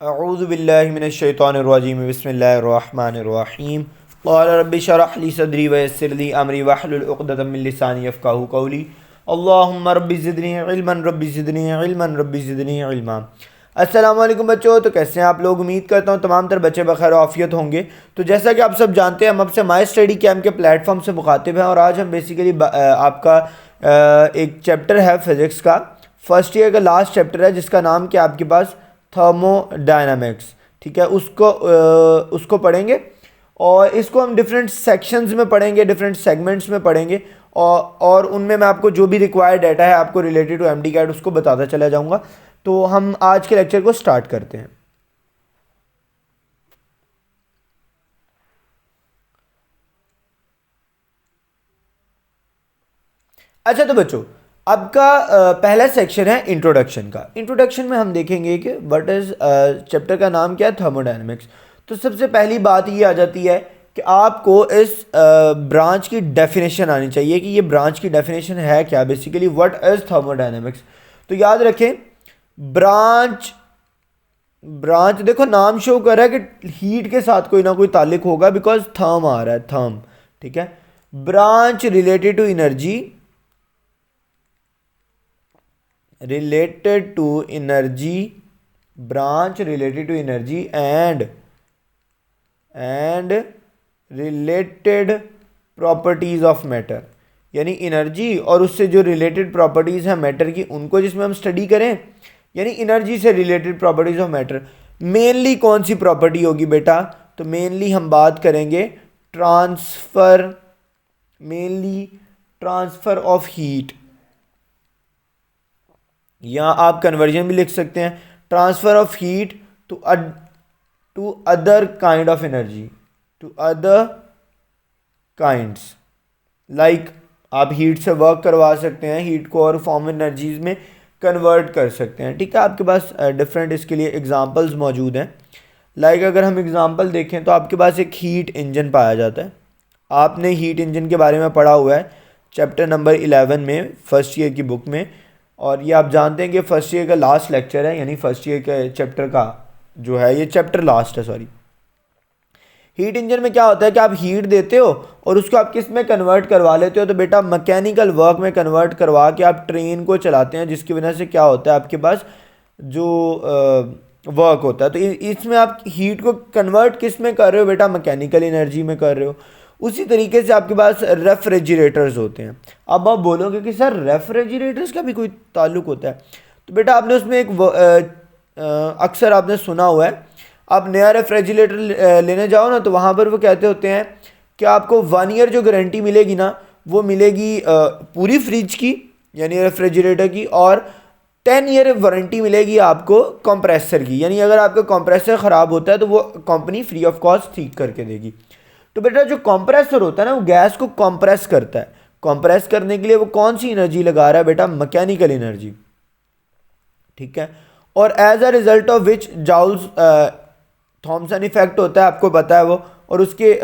अऊज़ु बिल्लाहि मिनश्शैतानिर्रजीम बिस्मिल्लाहिर्रहमानिर्रहीम क़ाल रब्बि शरह ली सदरी व यस्सिर ली अमरी वहलुल उक़दतम मिन लिसानी यफ़क़हू क़ौली अल्लाहुम्मा रब्बि ज़िदनी इल्मा। अस्सलामु अलैकुम बच्चों, तो कैसे हैं आप लोग। उम्मीद करता हूँ तमाम तर बच्चे बखैर आफ़ियत होंगे। तो जैसा कि आप सब जानते हैं, हम अब से माई स्टडी कैम्प के प्लेटफॉर्म से मुखातिब हैं और आज हम बेसिकली आपका एक चैप्टर है फ़िज़िक्स का, फर्स्ट ईयर का लास्ट चैप्टर है जिसका नाम क्या आपके पास थर्मोडायनामिक्स। ठीक है, उसको पढ़ेंगे और इसको हम डिफरेंट सेक्शंस में पढ़ेंगे, डिफरेंट सेगमेंट्स में पढ़ेंगे और उनमें मैं आपको जो भी रिक्वायर्ड डाटा है आपको रिलेटेड टू एमडी कैट उसको बताता चला जाऊंगा। तो हम आज के लेक्चर को स्टार्ट करते हैं। अच्छा तो बच्चों, अब का पहला सेक्शन है इंट्रोडक्शन का। इंट्रोडक्शन में हम देखेंगे कि व्हाट इज चैप्टर का नाम क्या है, थर्मोडायनेमिक्स। तो सबसे पहली बात ये आ जाती है कि आपको इस ब्रांच की डेफिनेशन आनी चाहिए कि ये ब्रांच की डेफिनेशन है क्या, बेसिकली व्हाट इज थर्मोडायनेमिक्स। तो याद रखें, ब्रांच ब्रांच देखो नाम शो कर रहा है कि हीट के साथ कोई ना कोई ताल्लुक होगा, बिकॉज थर्म आ रहा है, थर्म। ठीक है, branch related to energy, related to energy, branch related to energy and related properties of matter। यानी एनर्जी और उससे जो रिलेटेड प्रॉपर्टीज़ हैं मैटर की, उनको जिसमें हम स्टडी करें, यानी एनर्जी से related properties of matter. Mainly कौन सी प्रॉपर्टी होगी बेटा, तो मेनली हम बात करेंगे transfer, mainly transfer of heat, या आप कन्वर्जन भी लिख सकते हैं, transfer of heat to other kind of energy, to other kinds. Like आप हीट से वर्क करवा सकते हैं, हीट को और फॉर्म एनर्जीज में कन्वर्ट कर सकते हैं। ठीक है, आपके पास डिफरेंट इसके लिए एग्जांपल्स मौजूद हैं। लाइक अगर हम एग्जांपल देखें तो आपके पास एक हीट इंजन पाया जाता है। आपने हीट इंजन के बारे में पढ़ा हुआ है चैप्टर नंबर 11 में, फर्स्ट ईयर की बुक में। और ये आप जानते हैं कि फर्स्ट ईयर का लास्ट लेक्चर है, यानी फर्स्ट ईयर के चैप्टर का जो है ये चैप्टर लास्ट है, सॉरी। हीट इंजन में क्या होता है कि आप हीट देते हो और उसको आप किस में कन्वर्ट करवा लेते हो, तो बेटा मैकेनिकल वर्क में कन्वर्ट करवा के आप ट्रेन को चलाते हैं, जिसकी वजह से क्या होता है आपके पास जो वर्क होता है। तो इसमें आप हीट को कन्वर्ट किस में कर रहे हो बेटा, मैकेनिकल एनर्जी में कर रहे हो। उसी तरीके से आपके पास रेफ्रिजरेटर्स होते हैं। अब आप बोलोगे कि सर रेफ्रिजरेटर्स का भी कोई ताल्लुक होता है, तो बेटा आपने उसमें एक अक्सर आपने सुना हुआ है, आप नया रेफ्रिजरेटर लेने जाओ ना तो वहाँ पर वो कहते होते हैं कि आपको 1 ईयर जो गारंटी मिलेगी ना, वो मिलेगी पूरी फ्रिज की यानी रेफ्रिजरेटर की, और 10 ईयर वारंटी मिलेगी आपको कंप्रेसर की, यानी अगर आपका कंप्रेसर ख़राब होता है तो वो कंपनी फ्री ऑफ कॉस्ट ठीक करके देगी। तो बेटा जो कंप्रेसर होता है ना, वो गैस को कंप्रेस करता है। कंप्रेस करने के लिए वो कौन सी एनर्जी लगा रहा है बेटा, मैकेनिकल एनर्जी। ठीक है, और as a result of which Joule's Thomson effect होता है, आपको पता है वो, और उसके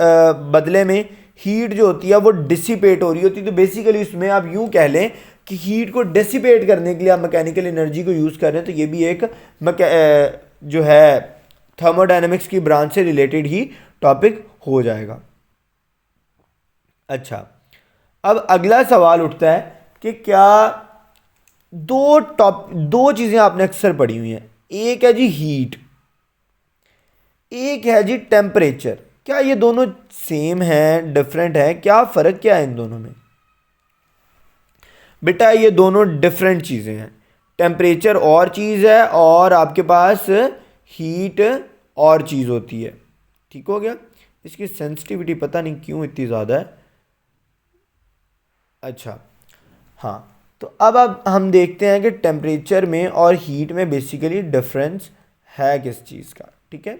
बदले में हीट जो होती है वो डिसिपेट हो रही होती है। तो बेसिकली इसमें आप यूं कह लें कि हीट को डिसिपेट करने के लिए आप मैकेनिकल एनर्जी को यूज़ कर रहे हैं। तो ये भी एक जो है थर्मोडायनेमिक्स की ब्रांच से रिलेटेड ही टॉपिक हो जाएगा। अच्छा, अब अगला सवाल उठता है कि क्या दो चीज़ें आपने अक्सर पढ़ी हुई हैं, एक है जी हीट, एक है जी टेम्परेचर। क्या ये दोनों सेम हैं, डिफरेंट है, क्या फ़र्क क्या है इन दोनों में बेटा? ये दोनों डिफरेंट चीज़ें हैं। टेम्परेचर और चीज़ है और आपके पास हीट और चीज़ होती है। ठीक हो गया, इसकी सेंसिटिविटी पता नहीं क्यों इतनी ज़्यादा है। अच्छा हाँ, तो अब हम देखते हैं कि टेम्परेचर में और हीट में बेसिकली डिफरेंस है किस चीज़ का। ठीक है,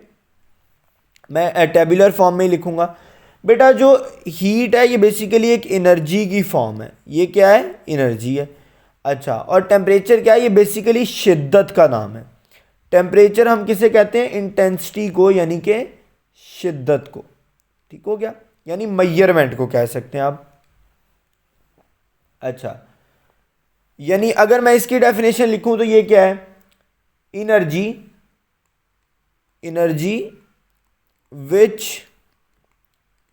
मैं टेबुलर फॉर्म में ही लिखूंगा। बेटा जो हीट है ये बेसिकली एक एनर्जी की फॉर्म है, ये क्या है, एनर्जी है। अच्छा, और टेम्परेचर क्या है, ये बेसिकली शिद्दत का नाम है। टेम्परेचर हम किसे कहते हैं, इंटेंसिटी को, यानी कि शिद्दत को। ठीक हो गया, यानी मेजरमेंट को कह सकते हैं आप। अच्छा, यानी अगर मैं इसकी डेफिनेशन लिखूं तो ये क्या है, एनर्जी एनर्जी विच,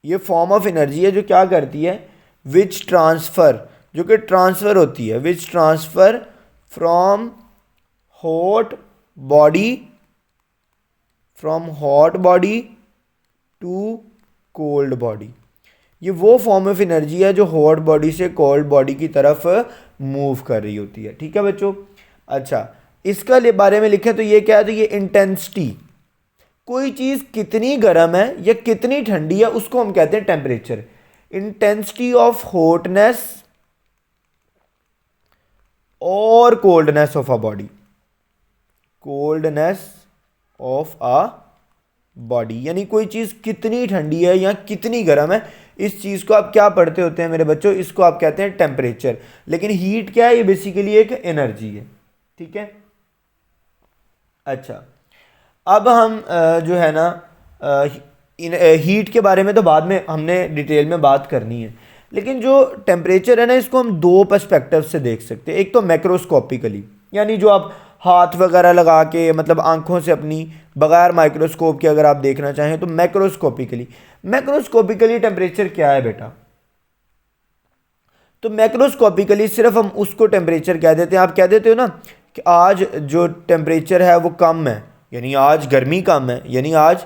ये फॉर्म ऑफ एनर्जी है जो क्या करती है, विच ट्रांसफ़र, जो कि ट्रांसफ़र होती है, which transfer from hot body, from hot body to cold body. ये वो फॉर्म ऑफ एनर्जी है जो हॉट बॉडी से कोल्ड बॉडी की तरफ मूव कर रही होती है। ठीक है बच्चों। अच्छा, इसका बारे में लिखें तो ये क्या है, तो ये इंटेंसिटी, कोई चीज़ कितनी गर्म है या कितनी ठंडी है उसको हम कहते हैं टेम्परेचर। इंटेंसिटी ऑफ हॉटनेस और coldness of a body, coldness of a body, यानी कोई चीज़ कितनी ठंडी है या कितनी गर्म है, इस चीज़ को आप क्या पढ़ते होते हैं मेरे बच्चों, इसको आप कहते हैं टेम्परेचर। लेकिन हीट क्या है, ये बेसिकली एक एनर्जी है। ठीक है। अच्छा, अब हम जो है ना हीट के बारे में तो बाद में हमने डिटेल में बात करनी है, लेकिन जो टेम्परेचर है ना इसको हम दो पर्सपेक्टिव से देख सकते हैं। एक तो मैक्रोस्कोपिकली, यानी जो आप हाथ वगैरह लगा के मतलब आंखों से अपनी बगैर माइक्रोस्कोप के अगर आप देखना चाहें तो मैक्रोस्कोपिकली। मैक्रोस्कोपिकली टेम्परेचर क्या है बेटा, तो मैक्रोस्कोपिकली सिर्फ हम उसको टेम्परेचर कह देते हैं। आप कह देते हो ना कि आज जो टेम्परेचर है वो कम है, यानी आज गर्मी कम है, यानी आज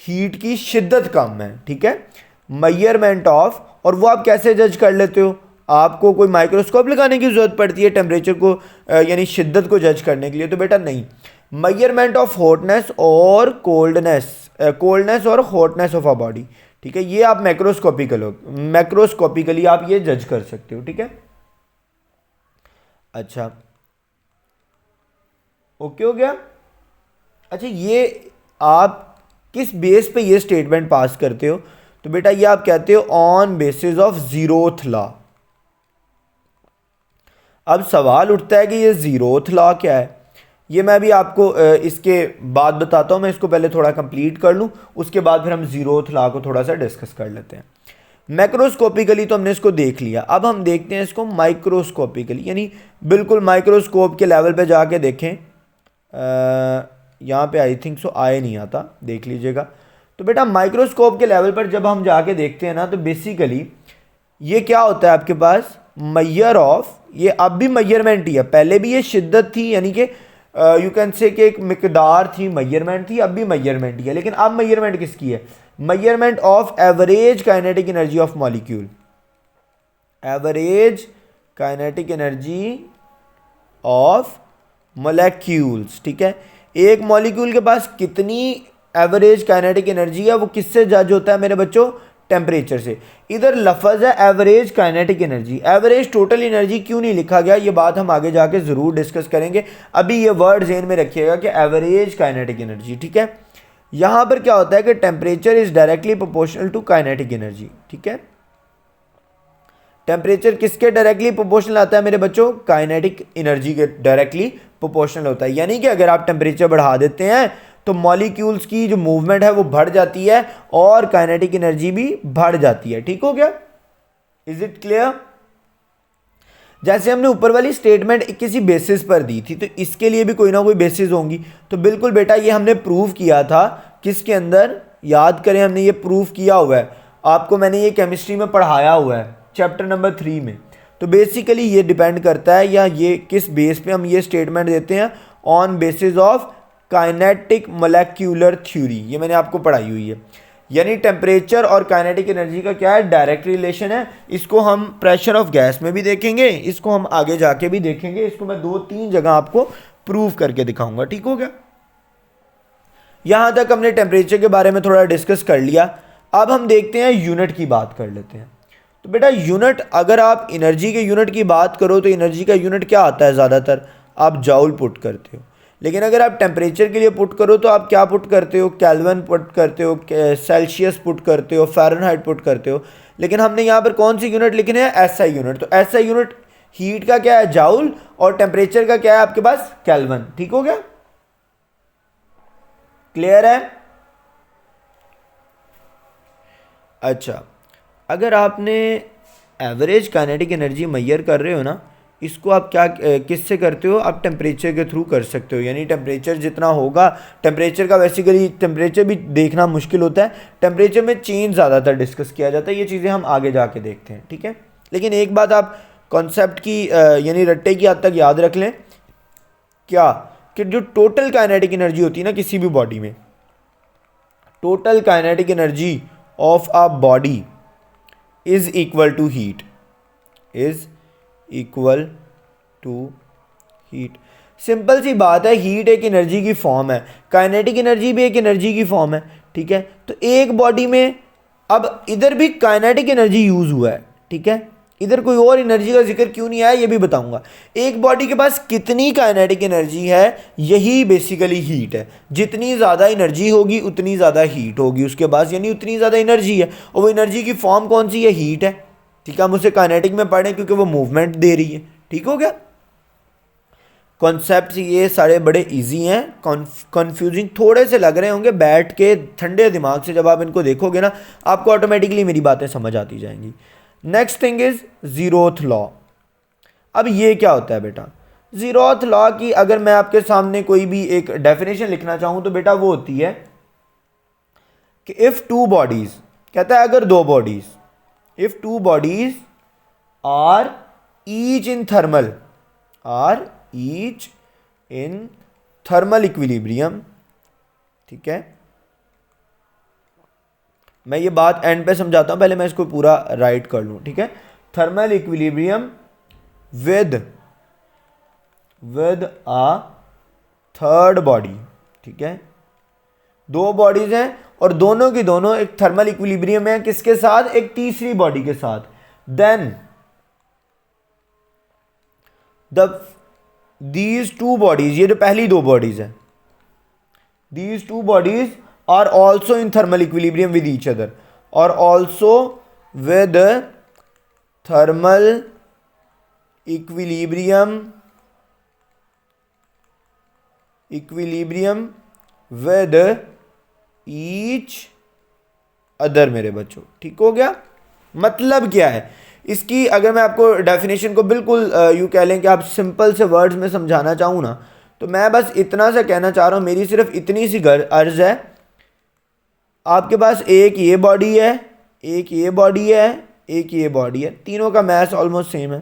हीट की शिद्दत कम है। ठीक है, मेजरमेंट ऑफ, और वो आप कैसे जज कर लेते हो, आपको कोई माइक्रोस्कोप लगाने की ज़रूरत पड़ती है टेम्परेचर को यानी शिद्दत को जज करने के लिए, तो बेटा नहीं। मेजरमेंट ऑफ हॉटनेस और कोल्डनेस और हॉटनेस ऑफ अ बॉडी। ठीक है, ये आप मैक्रोस्कोपिकली आप ये जज कर सकते हो। ठीक है। अच्छा, ओके हो गया। अच्छा, ये आप किस बेस पे ये स्टेटमेंट पास करते हो, तो बेटा ये आप कहते हो on basis of zeroth law. अब सवाल उठता है कि ये जीरोथ लॉ क्या है, ये मैं भी आपको इसके बाद बताता हूँ। मैं इसको पहले थोड़ा कंप्लीट कर लूँ, उसके बाद फिर हम जीरोथ लॉ को थोड़ा सा डिस्कस कर लेते हैं। मैक्रोस्कोपिकली तो हमने इसको देख लिया, अब हम देखते हैं इसको माइक्रोस्कोपिकली, यानी बिल्कुल माइक्रोस्कोप के लेवल पे जाके देखें। यहाँ पे आई थिंक सो आए नहीं आता, देख लीजिएगा। तो बेटा माइक्रोस्कोप के लेवल पर जब हम जाके देखते हैं ना, तो बेसिकली ये क्या होता है आपके पास, मेजर ऑफ, ये अब भी मेजरमेंट ही है, पहले भी ये शिद्दत थी, यानी कि यू कैन से कि एक मिकदार थी, मेजरमेंट थी, अब भी मेजरमेंट ही है, लेकिन अब मेजरमेंट किसकी है, measurement of average kinetic energy of molecule, average kinetic energy of molecules. ठीक है, एक मॉलिक्यूल के पास कितनी एवरेज काइनेटिक एनर्जी है वो किससे जज होता है मेरे बच्चों, टेम्परेचर से। इधर लफ्ज़ है average kinetic energy, average total energy क्यों नहीं लिखा गया, ये बात हम आगे जाके ज़रूर डिस्कस करेंगे। अभी ये वर्ड ज़हन में रखिएगा कि एवरेज काइनेटिक एनर्जी। ठीक है, यहाँ पर क्या होता है कि temperature is directly proportional to kinetic energy. ठीक है, टेम्परेचर किसके डायरेक्टली प्रोपोर्शनल आता है मेरे बच्चों, काइनेटिक एनर्जी के डायरेक्टली प्रोपोर्शनल होता है। यानी कि अगर आप टेम्परेचर बढ़ा देते हैं तो मॉलिक्यूल्स की जो मूवमेंट है वो बढ़ जाती है और काइनेटिक एनर्जी भी बढ़ जाती है। ठीक हो गया, इज इट क्लियर। जैसे हमने ऊपर वाली स्टेटमेंट किसी बेसिस पर दी थी, तो इसके लिए भी कोई ना कोई बेसिस होंगी। तो बिल्कुल बेटा ये हमने प्रूव किया था, किसके अंदर, याद करें हमने ये प्रूव किया हुआ है, आपको मैंने ये केमिस्ट्री में पढ़ाया हुआ है चैप्टर नंबर 3 में। तो बेसिकली ये डिपेंड करता है या ये किस बेस पे हम ये स्टेटमेंट देते हैं, on basis of kinetic molecular theory, ये मैंने आपको पढ़ाई हुई है। यानी टेम्परेचर और काइनेटिक एनर्जी का क्या है, डायरेक्ट रिलेशन है। इसको हम प्रेशर ऑफ गैस में भी देखेंगे, इसको हम आगे जाके भी देखेंगे, इसको मैं 2-3 जगह आपको प्रूव करके दिखाऊंगा। ठीक हो गया, यहां तक हमने टेम्परेचर के बारे में थोड़ा डिस्कस कर लिया। अब हम देखते हैं यूनिट की बात कर लेते हैं। तो बेटा यूनिट, अगर आप एनर्जी के यूनिट की बात करो तो एनर्जी का यूनिट क्या आता है, ज़्यादातर आप जाउल पुट करते हो। लेकिन अगर आप टेम्परेचर के लिए पुट करो तो आप क्या पुट करते हो, केल्विन पुट करते हो, सेल्सियस पुट करते हो, फ़ारेनहाइट पुट करते हो। लेकिन हमने यहाँ पर कौन सी यूनिट लिखने हैं, एसआई यूनिट। तो एसआई यूनिट हीट का क्या है, जाउल, और टेम्परेचर का क्या है आपके पास, केल्विन। ठीक हो गया, क्लियर है। अच्छा, अगर आपने एवरेज काइनेटिक एनर्जी मेजर कर रहे हो ना, इसको आप क्या किससे करते हो, आप टेम्परेचर के थ्रू कर सकते हो। यानी टेम्परेचर जितना होगा, टेम्परेचर का बेसिकली टेम्परेचर भी देखना मुश्किल होता है, टेम्परेचर में चेंज ज़्यादातर डिस्कस किया जाता है। ये चीज़ें हम आगे जाके देखते हैं, ठीक है। लेकिन एक बात आप कॉन्सेप्ट की यानी रट्टे की हद तक याद रख लें, क्या कि जो टोटल काइनेटिक एनर्जी होती है ना किसी भी बॉडी में, total kinetic energy of a body is equal to heat, is equal to heat. Simple सी बात है, हीट एक एनर्जी की फॉर्म है, काइनेटिक एनर्जी भी एक एनर्जी की फॉर्म है, ठीक है। तो एक बॉडी में अब इधर भी काइनेटिक एनर्जी यूज हुआ है, ठीक है, इधर कोई और एनर्जी का जिक्र क्यों नहीं आया ये भी बताऊंगा। एक बॉडी के पास कितनी काइनेटिक एनर्जी है, यही बेसिकली हीट है। जितनी ज़्यादा एनर्जी होगी उतनी ज़्यादा हीट होगी उसके पास, यानी उतनी ज़्यादा एनर्जी है, और वो एनर्जी की फॉर्म कौन सी है, हीट है, ठीक है। हम उसे काइनेटिक में पढ़ें क्योंकि वो मूवमेंट दे रही है, ठीक हो गया। कॉन्सेप्ट ये सारे बड़े इजी हैं, कन्फ्यूजिंग थोड़े से लग रहे होंगे, बैठ के ठंडे दिमाग से जब आप इनको देखोगे ना आपको ऑटोमेटिकली मेरी बातें समझ आती जाएंगी। Next thing is zeroth law. अब ये क्या होता है बेटा, जीरोथ लॉ की अगर मैं आपके सामने कोई भी एक डेफिनेशन लिखना चाहूं तो बेटा वो होती है कि इफ टू बॉडीज, कहता है अगर दो bodies, if two bodies are each in thermal, are each in thermal equilibrium, ठीक है। मैं ये बात एंड पे समझाता हूं, पहले मैं इसको पूरा राइट कर लूं, ठीक है। Thermal equilibrium with a third body, ठीक है। दो बॉडीज हैं और दोनों की दोनों एक थर्मल इक्विलिब्रियम है, किसके साथ, एक तीसरी बॉडी के साथ। देन दीज टू बॉडीज, ये जो पहली दो बॉडीज हैं, these two bodies are also in thermal equilibrium with each other, और also with thermal equilibrium with each other मेरे बच्चों, ठीक हो गया। मतलब क्या है इसकी, अगर मैं आपको डेफिनेशन को बिल्कुल यूँ कह लें कि आप सिंपल से वर्ड्स में समझाना चाहूँ ना, तो मैं बस इतना सा कहना चाह रहा हूँ, मेरी सिर्फ इतनी सी अर्ज है। आपके पास एक ये बॉडी है, एक ये बॉडी है, एक ये बॉडी है, तीनों का मैथ ऑलमोस्ट सेम है।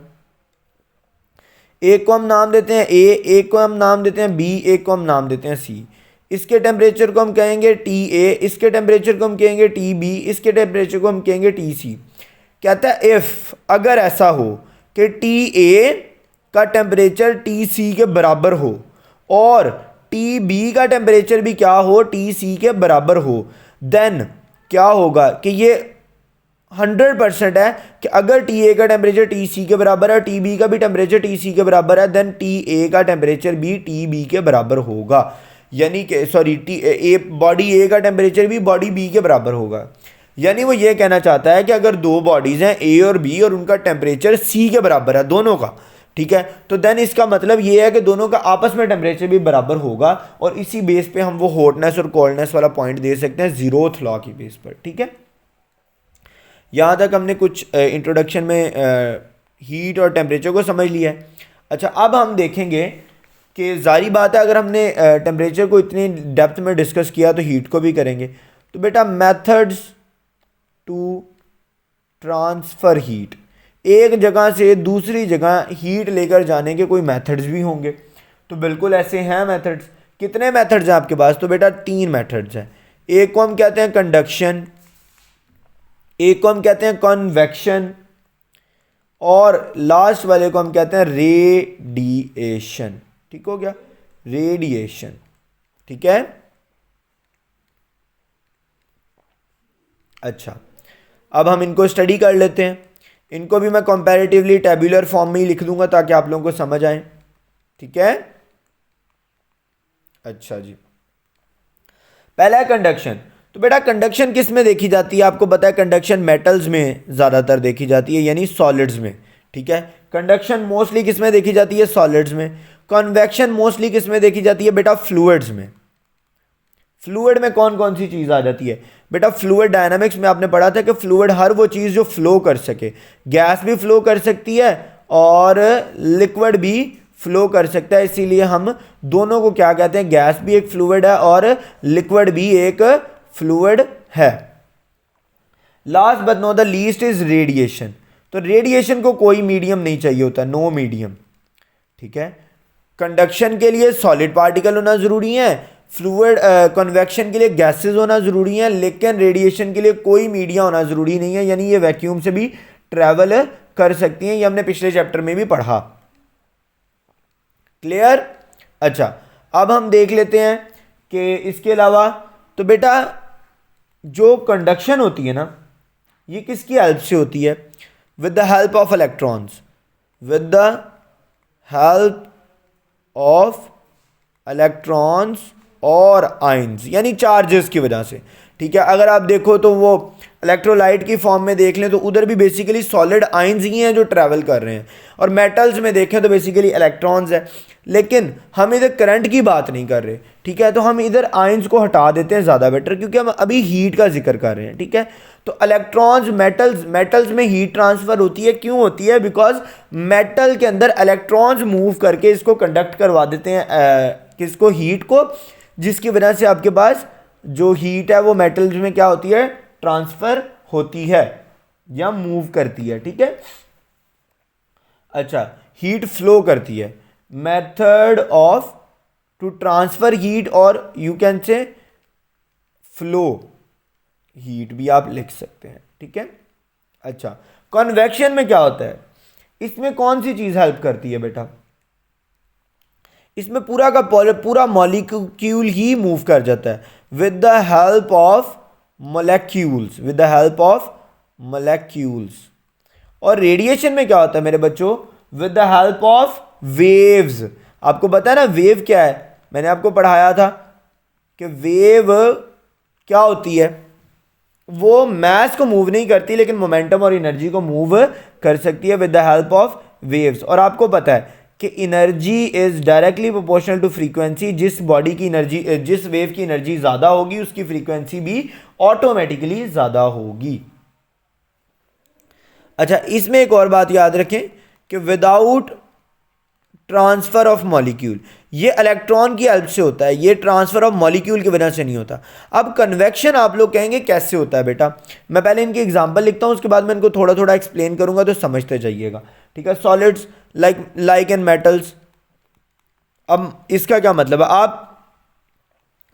एक को हम नाम देते हैं ए, एक को हम नाम देते हैं बी, एक को हम नाम देते हैं सी। इसके टेम्परेचर को हम कहेंगे टी ए, इसके टेम्परेचर को हम कहेंगे टी बी, इसके टेम्परेचर को हम कहेंगे टी सी। कहता है इफ, अगर ऐसा हो कि टी ए का टेम्परेचर टी सी के बराबर हो और टी बी का टेम्परेचर भी क्या हो, टी सी के बराबर हो, देन क्या होगा कि ये 100% है कि अगर टी ए का टेम्परेचर टी सी के बराबर है, टी बी का भी टेम्परेचर टी सी के बराबर है, देन टी ए का टेम्परेचर भी टी बी के बराबर होगा। यानी कि सॉरी, बॉडी ए का टेम्परेचर भी बॉडी बी के बराबर होगा। यानी वो ये कहना चाहता है कि अगर दो बॉडीज़ हैं ए और बी और उनका टेम्परेचर सी के बराबर है दोनों का, ठीक है, तो देन इसका मतलब ये है कि दोनों का आपस में टेम्परेचर भी बराबर होगा, और इसी बेस पे हम वो हॉटनेस और कोल्डनेस वाला पॉइंट दे सकते हैं जीरोथ लॉ की बेस पर, ठीक है। यहाँ तक हमने कुछ इंट्रोडक्शन में हीट और टेम्परेचर को समझ लिया है। अच्छा, अब हम देखेंगे कि जारी बात है अगर हमने टेम्परेचर को इतनी डेप्थ में डिस्कस किया तो हीट को भी करेंगे। तो बेटा मेथड्स टू ट्रांसफ़र हीट, एक जगह से दूसरी जगह हीट लेकर जाने के कोई मेथड्स भी होंगे। तो बिल्कुल ऐसे हैं मेथड्स। कितने मेथड्स हैं आपके पास? तो बेटा 3 मेथड्स हैं। एक को हम कहते हैं कंडक्शन, एक को हम कहते हैं कन्वेक्शन, और लास्ट वाले को हम कहते हैं रेडिएशन। ठीक हो गया, रेडिएशन। ठीक है, अच्छा अब हम इनको स्टडी कर लेते हैं। इनको भी मैं कंपैरेटिवली टेबुलर फॉर्म में ही लिख दूंगा ताकि आप लोगों को समझ आए। ठीक है, अच्छा जी, पहला है कंडक्शन। तो बेटा कंडक्शन किस में देखी जाती है? आपको पता है कंडक्शन मेटल्स में ज़्यादातर देखी जाती है, यानी सॉलिड्स में। ठीक है, कंडक्शन मोस्टली किस में देखी जाती है? सॉलिड्स में। कन्वेक्शन मोस्टली किस में देखी जाती है? बेटा फ्लूइड्स में। फ्लूइड में कौन कौन सी चीज़ आ जाती है? बेटा फ्लूइड डायनामिक्स में आपने पढ़ा था कि फ्लूइड हर वो चीज़ जो फ्लो कर सके, गैस भी फ्लो कर सकती है और लिक्विड भी फ्लो कर सकता है, इसीलिए हम दोनों को क्या कहते हैं, गैस भी एक फ्लूइड है और लिक्विड भी एक फ्लूइड है। Last but not the least is radiation. तो रेडिएशन को कोई मीडियम नहीं चाहिए होता, नो मीडियम, ठीक है। कंडक्शन के लिए सॉलिड पार्टिकल होना जरूरी है, फ्लूइड कन्वेक्शन के लिए गैसेस होना जरूरी है, लेकिन रेडिएशन के लिए कोई मीडिया होना जरूरी नहीं है, यानी ये वैक्यूम से भी ट्रेवल कर सकती हैं। ये हमने पिछले चैप्टर में भी पढ़ा। क्लियर? अच्छा, अब हम देख लेते हैं कि इसके अलावा तो बेटा जो कंडक्शन होती है ना, ये किसकी हेल्प से होती है? With the help of electrons, with the help of electrons और आयंस, यानी चार्जेस की वजह से, ठीक है। अगर आप देखो तो वो इलेक्ट्रोलाइट की फॉर्म में देख लें तो उधर भी बेसिकली सॉलिड आयंस ही हैं जो ट्रैवल कर रहे हैं, और मेटल्स में देखें तो बेसिकली इलेक्ट्रॉन्स है, लेकिन हम इधर करंट की बात नहीं कर रहे, ठीक है। तो हम इधर आयंस को हटा देते हैं, ज़्यादा बेटर, क्योंकि हम अभी हीट का जिक्र कर रहे हैं, ठीक है। तो इलेक्ट्रॉन्स मेटल्स में हीट ट्रांसफ़र होती है, क्यों होती है? बिकॉज मेटल के अंदर इलेक्ट्रॉन्स मूव करके इसको कंडक्ट करवा देते हैं, किसको? हीट को, जिसकी वजह से आपके पास जो हीट है वो मेटल्स में क्या होती है? ट्रांसफर होती है या मूव करती है, ठीक है। अच्छा, हीट फ्लो करती है। Method of to transfer heat, और you can say flow heat भी आप लिख सकते हैं, ठीक है। अच्छा, कन्वेक्शन में क्या होता है? इसमें कौन सी चीज हेल्प करती है बेटा? इसमें पूरा का पूरा मॉलिक्यूल ही मूव कर जाता है with the help of molecules, with the help of molecules. और रेडिएशन में क्या होता है मेरे बच्चों? With the help of waves. आपको पता है ना वेव क्या है? मैंने आपको पढ़ाया था कि वेव क्या होती है, वो मैस को मूव नहीं करती लेकिन मोमेंटम और एनर्जी को मूव कर सकती है with the help of waves. और आपको पता है कि energy is directly proportional to frequency. जिस बॉडी की एनर्जी, जिस वेव की एनर्जी ज़्यादा होगी उसकी फ्रीक्वेंसी भी ऑटोमेटिकली ज़्यादा होगी। अच्छा, इसमें एक और बात याद रखें कि विदाउट ट्रांसफर ऑफ मॉलिक्यूल, ये इलेक्ट्रॉन की हेल्प से होता है, ये ट्रांसफर ऑफ मॉलिक्यूल की वजह से नहीं होता। अब कन्वेक्शन आप लोग कहेंगे कैसे होता है बेटा? मैं पहले इनकी एग्जांपल लिखता हूं, उसके बाद मैं इनको थोड़ा थोड़ा एक्सप्लेन करूंगा, तो समझते जाइएगा, ठीक है। Solids like and metals. अब इसका क्या मतलब है? आप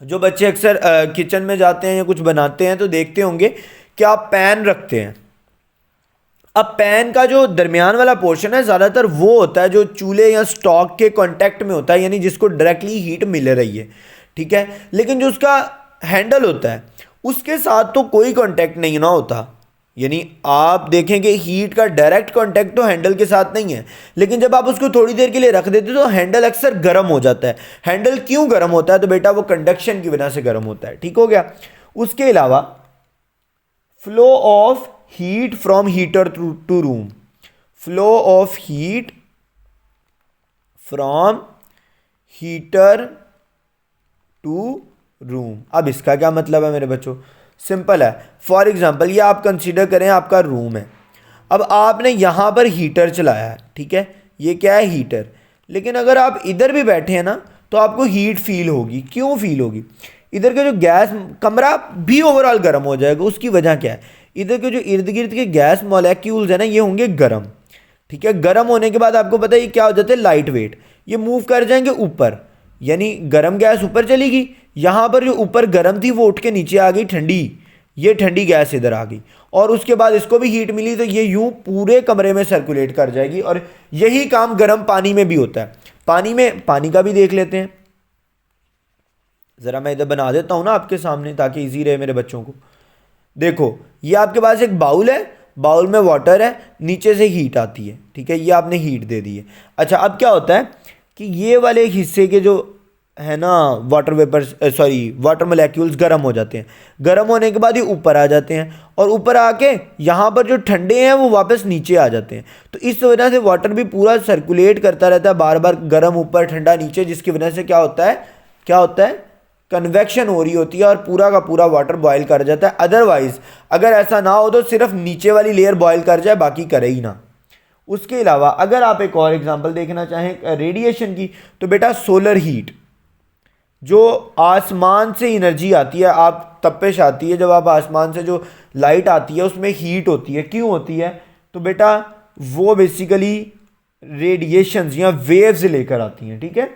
जो बच्चे अक्सर किचन में जाते हैं या कुछ बनाते हैं तो देखते होंगे कि आप पैन रखते हैं। अब पैन का जो दरमियान वाला पोर्शन है ज़्यादातर वो होता है जो चूल्हे या स्टॉक के कांटेक्ट में होता है, यानी जिसको डायरेक्टली हीट मिल रही है, ठीक है। लेकिन जो उसका हैंडल होता है उसके साथ तो कोई कांटेक्ट नहीं ना होता, यानी आप देखेंगे हीट का डायरेक्ट कांटेक्ट तो हैंडल के साथ नहीं है, लेकिन जब आप उसको थोड़ी देर के लिए रख देते तो हैंडल अक्सर गर्म हो जाता है। हैंडल क्यों गर्म होता है? तो बेटा वो कंडक्शन की वजह से गर्म होता है, ठीक हो गया। उसके अलावा flow of heat from heater to room, flow of heat from heater to room. अब इसका क्या मतलब है मेरे बच्चों? सिंपल है। फॉर एग्जांपल ये आप कंसीडर करें आपका रूम है, अब आपने यहां पर हीटर चलाया है, ठीक है, ये क्या है? हीटर। लेकिन अगर आप इधर भी बैठे हैं ना तो आपको हीट फील होगी। क्यों फील होगी? इधर के जो गैस, कमरा भी ओवरऑल गर्म हो जाएगा। उसकी वजह क्या है? इधर के जो इर्द गिर्द के गैस मॉलिक्यूल्स है ना, ये होंगे गर्म, ठीक है। गर्म होने के बाद आपको पता है ये क्या हो जाते हैं? Light weight. ये मूव कर जाएंगे ऊपर, यानी गर्म गैस ऊपर चलेगी, यहां पर जो ऊपर गर्म थी वो उठ के नीचे आ गई ठंडी, ये ठंडी गैस इधर आ गई, और उसके बाद इसको भी हीट मिली तो ये यूं पूरे कमरे में सर्कुलेट कर जाएगी। और यही काम गर्म पानी में भी होता है। पानी में, पानी का भी देख लेते हैं जरा, मैं इधर बना देता हूं ना आपके सामने ताकि इजी रहे मेरे बच्चों को। देखो ये आपके पास एक बाउल है, बाउल में वाटर है, नीचे से हीट आती है, ठीक है, ये आपने हीट दे दी है। अच्छा, अब क्या होता है कि ये वाले हिस्से के जो है ना वाटर वेपर्स, वाटर मोलेक्यूल्स गर्म हो जाते हैं। गर्म होने के बाद ये ऊपर आ जाते हैं, और ऊपर आके यहाँ पर जो ठंडे हैं वो वापस नीचे आ जाते हैं। तो इस वजह से वाटर भी पूरा सर्कुलेट करता रहता है, बार बार गर्म ऊपर ठंडा नीचे, जिसकी वजह से क्या होता है? कन्वेक्शन हो रही होती है और पूरा का पूरा वाटर बॉयल कर जाता है। अदरवाइज अगर ऐसा ना हो तो सिर्फ नीचे वाली लेयर बॉयल कर जाए, बाकी करे ही ना, उसके अलावा अगर आप एक और एग्जांपल देखना चाहें रेडिएशन की, तो बेटा सोलर हीट, जो आसमान से एनर्जी आती है, आप तपिश आती है जब आप आसमान से जो लाइट आती है उसमें हीट होती है, क्यों होती है? तो बेटा वो बेसिकली रेडिएशंस या वेव्स लेकर आती हैं, ठीक है,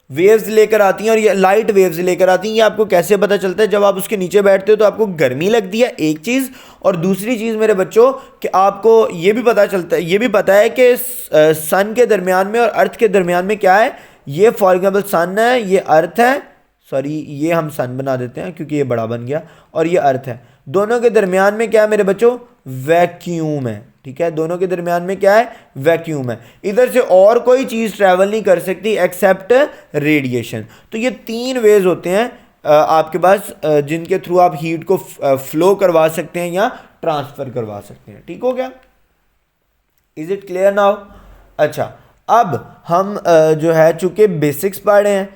वेव्स लेकर आती हैं, और ये लाइट वेव्स लेकर आती हैं। ये आपको कैसे पता चलता है? जब आप उसके नीचे बैठते हो तो आपको गर्मी लगती है, एक चीज़, और दूसरी चीज़ मेरे बच्चों कि आपको ये भी पता चलता है, ये भी पता है कि सन के दरमियान में और अर्थ के दरमियान में क्या है, ये फॉर एग्जाम्पल सन है, ये अर्थ है, सॉरी ये हम सन बना देते हैं क्योंकि ये बड़ा बन गया, और ये अर्थ है, दोनों के दरमियान में क्या है मेरे बच्चों? वैक्यूम है, ठीक है, दोनों के दरमियान में क्या है? वैक्यूम है। इधर से और कोई चीज़ ट्रैवल नहीं कर सकती एक्सेप्ट रेडिएशन। तो ये तीन वेज होते हैं आपके पास जिनके थ्रू आप हीट को फ्लो करवा सकते हैं या ट्रांसफर करवा सकते हैं। ठीक हो गया? Is it clear now? अच्छा, अब हम जो है चूंकि बेसिक्स पढ़ रहे हैं,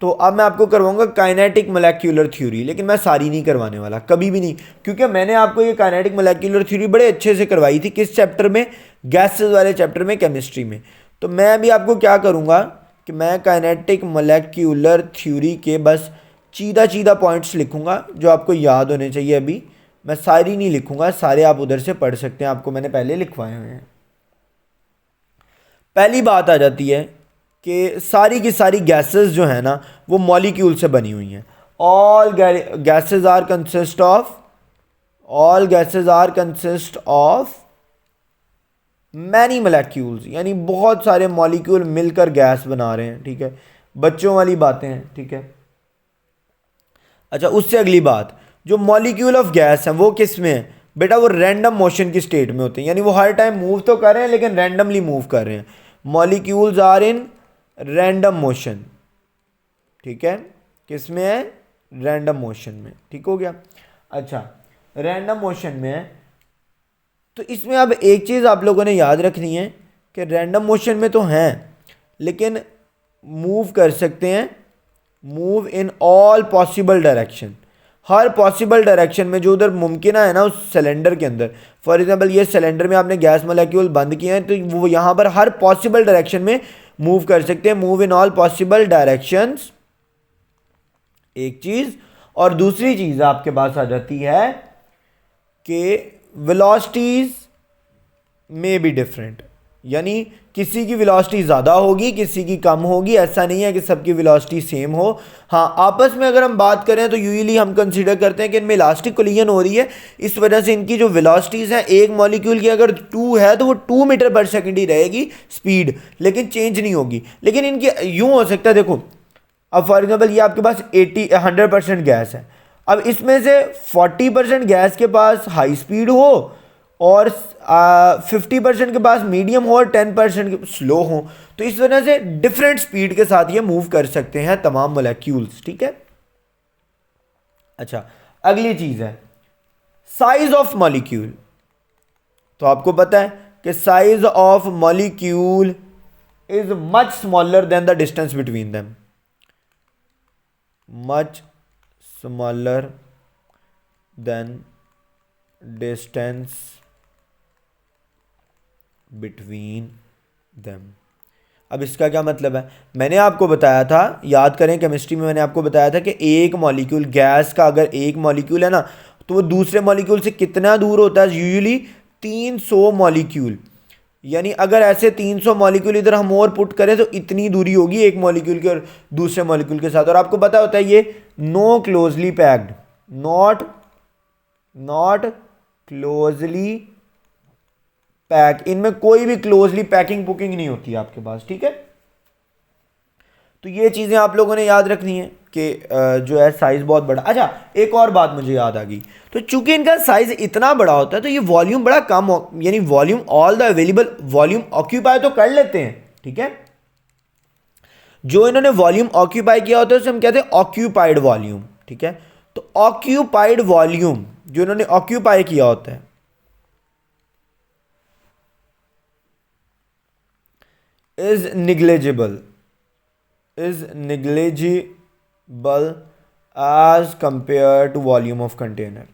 तो अब मैं आपको करवाऊंगा काइनेटिक मोलेक्युलर थ्योरी, लेकिन मैं सारी नहीं करवाने वाला, कभी भी नहीं, क्योंकि मैंने आपको ये काइनेटिक मोलेक्युलर थ्योरी बड़े अच्छे से करवाई थी। किस चैप्टर में? गैसेस वाले चैप्टर में, केमिस्ट्री में। तो मैं अभी आपको क्या करूँगा कि मैं काइनेटिक मोलेक्युलर थ्योरी के बस चीदा चीदा पॉइंट्स लिखूँगा जो आपको याद होने चाहिए। अभी मैं सारी नहीं लिखूँगा, सारे आप उधर से पढ़ सकते हैं, आपको मैंने पहले लिखवाए हुए हैं। पहली बात आ जाती है कि सारी की सारी गैसेस जो है ना वो मॉलिक्यूल से बनी हुई हैं। All gases are consist of many molecules, यानी बहुत सारे मॉलिक्यूल मिलकर गैस बना रहे हैं। ठीक है, बच्चों वाली बातें हैं। ठीक है, अच्छा, उससे अगली बात, जो मॉलिक्यूल ऑफ गैस है वो किस में है बेटा? वो रैंडम मोशन की स्टेट में होते हैं, यानी वो हर टाइम मूव तो कर रहे हैं लेकिन रैंडमली मूव कर रहे हैं। Molecules are in random motion. ठीक है, किस में है? रैंडम मोशन में। ठीक हो गया? अच्छा, रैंडम मोशन में है, तो इसमें अब एक चीज़ आप लोगों ने याद रखनी है कि रैंडम मोशन में तो हैं लेकिन मूव कर सकते हैं, move in all possible direction, her possible direction में जो उधर मुमकिन है ना उस सिलेंडर के अंदर। फॉर एग्जांपल ये सिलेंडर में आपने गैस मोलेक्यूल बंद किए हैं तो वो यहाँ पर हर पॉसिबल डायरेक्शन में मूव कर सकते हैं, move in all possible directions, एक चीज़। और दूसरी चीज़ आपके पास आ जाती है कि वेलोसिटीज में भी डिफरेंट, यानी किसी की वेलोसिटी ज़्यादा होगी, किसी की कम होगी, ऐसा नहीं है कि सबकी वेलोसिटी सेम हो। हाँ, आपस में अगर हम बात करें तो यूजुअली हम कंसीडर करते हैं कि इनमें इलास्टिक कोलिजन हो रही है, इस वजह से इनकी जो वेलोसिटीज़ हैं, एक मॉलिक्यूल की अगर 2 है तो वो 2 मीटर पर सेकंड ही रहेगी स्पीड, लेकिन चेंज नहीं होगी। लेकिन इनकी यूँ हो सकता है, देखो अब फॉर एग्जाम्पल ये आपके पास 100% गैस है, अब इसमें से 40% गैस के पास हाई स्पीड हो और 50% के पास मीडियम हो और 10% स्लो हो, तो इस वजह से डिफरेंट स्पीड के साथ ये मूव कर सकते हैं तमाम मोलेक्यूल्स। ठीक है, अच्छा, अगली चीज है साइज ऑफ मॉलिक्यूल। तो आपको पता है कि size of molecule is much smaller than the distance between them, much smaller than distance between them। अब इसका क्या मतलब है? मैंने आपको बताया था, याद करें केमिस्ट्री में मैंने आपको बताया था कि एक मॉलिक्यूल गैस का अगर एक मॉलिक्यूल है ना तो वो दूसरे मॉलिक्यूल से कितना दूर होता है? यूजुअली 300 मॉलिक्यूल, यानी अगर ऐसे 300 मॉलिक्यूल इधर हम और पुट करें तो इतनी दूरी होगी एक मॉलिक्यूल के और दूसरे मॉलिक्यूल के साथ। और आपको पता होता है ये no closely packed, not closely pack, इनमें कोई भी क्लोजली पैकिंग पुकिंग नहीं होती है आपके पास। ठीक है, तो ये चीज़ें आप लोगों ने याद रखनी है कि जो है साइज बहुत बड़ा। अच्छा, एक और बात मुझे याद आ गई, तो चूंकि इनका साइज इतना बड़ा होता है तो ये वॉल्यूम बड़ा कम हो, यानी volume all the available volume occupy तो कर लेते हैं। ठीक है, जो इन्होंने वॉल्यूम ऑक्यूपाई किया होता है उसे हम कहते हैं ऑक्यूपाइड वॉल्यूम। ठीक है, तो ऑक्यूपाइड वॉल्यूम जो इन्होंने ऑक्यूपाई किया होता है is negligible as compared to volume of container।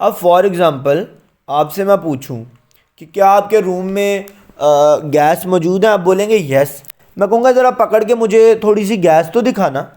अब फॉर एग्ज़ाम्पल आपसे मैं पूछूं कि क्या आपके रूम में गैस मौजूद है, आप बोलेंगे यस। मैं कहूँगा ज़रा पकड़ के मुझे थोड़ी सी गैस तो दिखाना।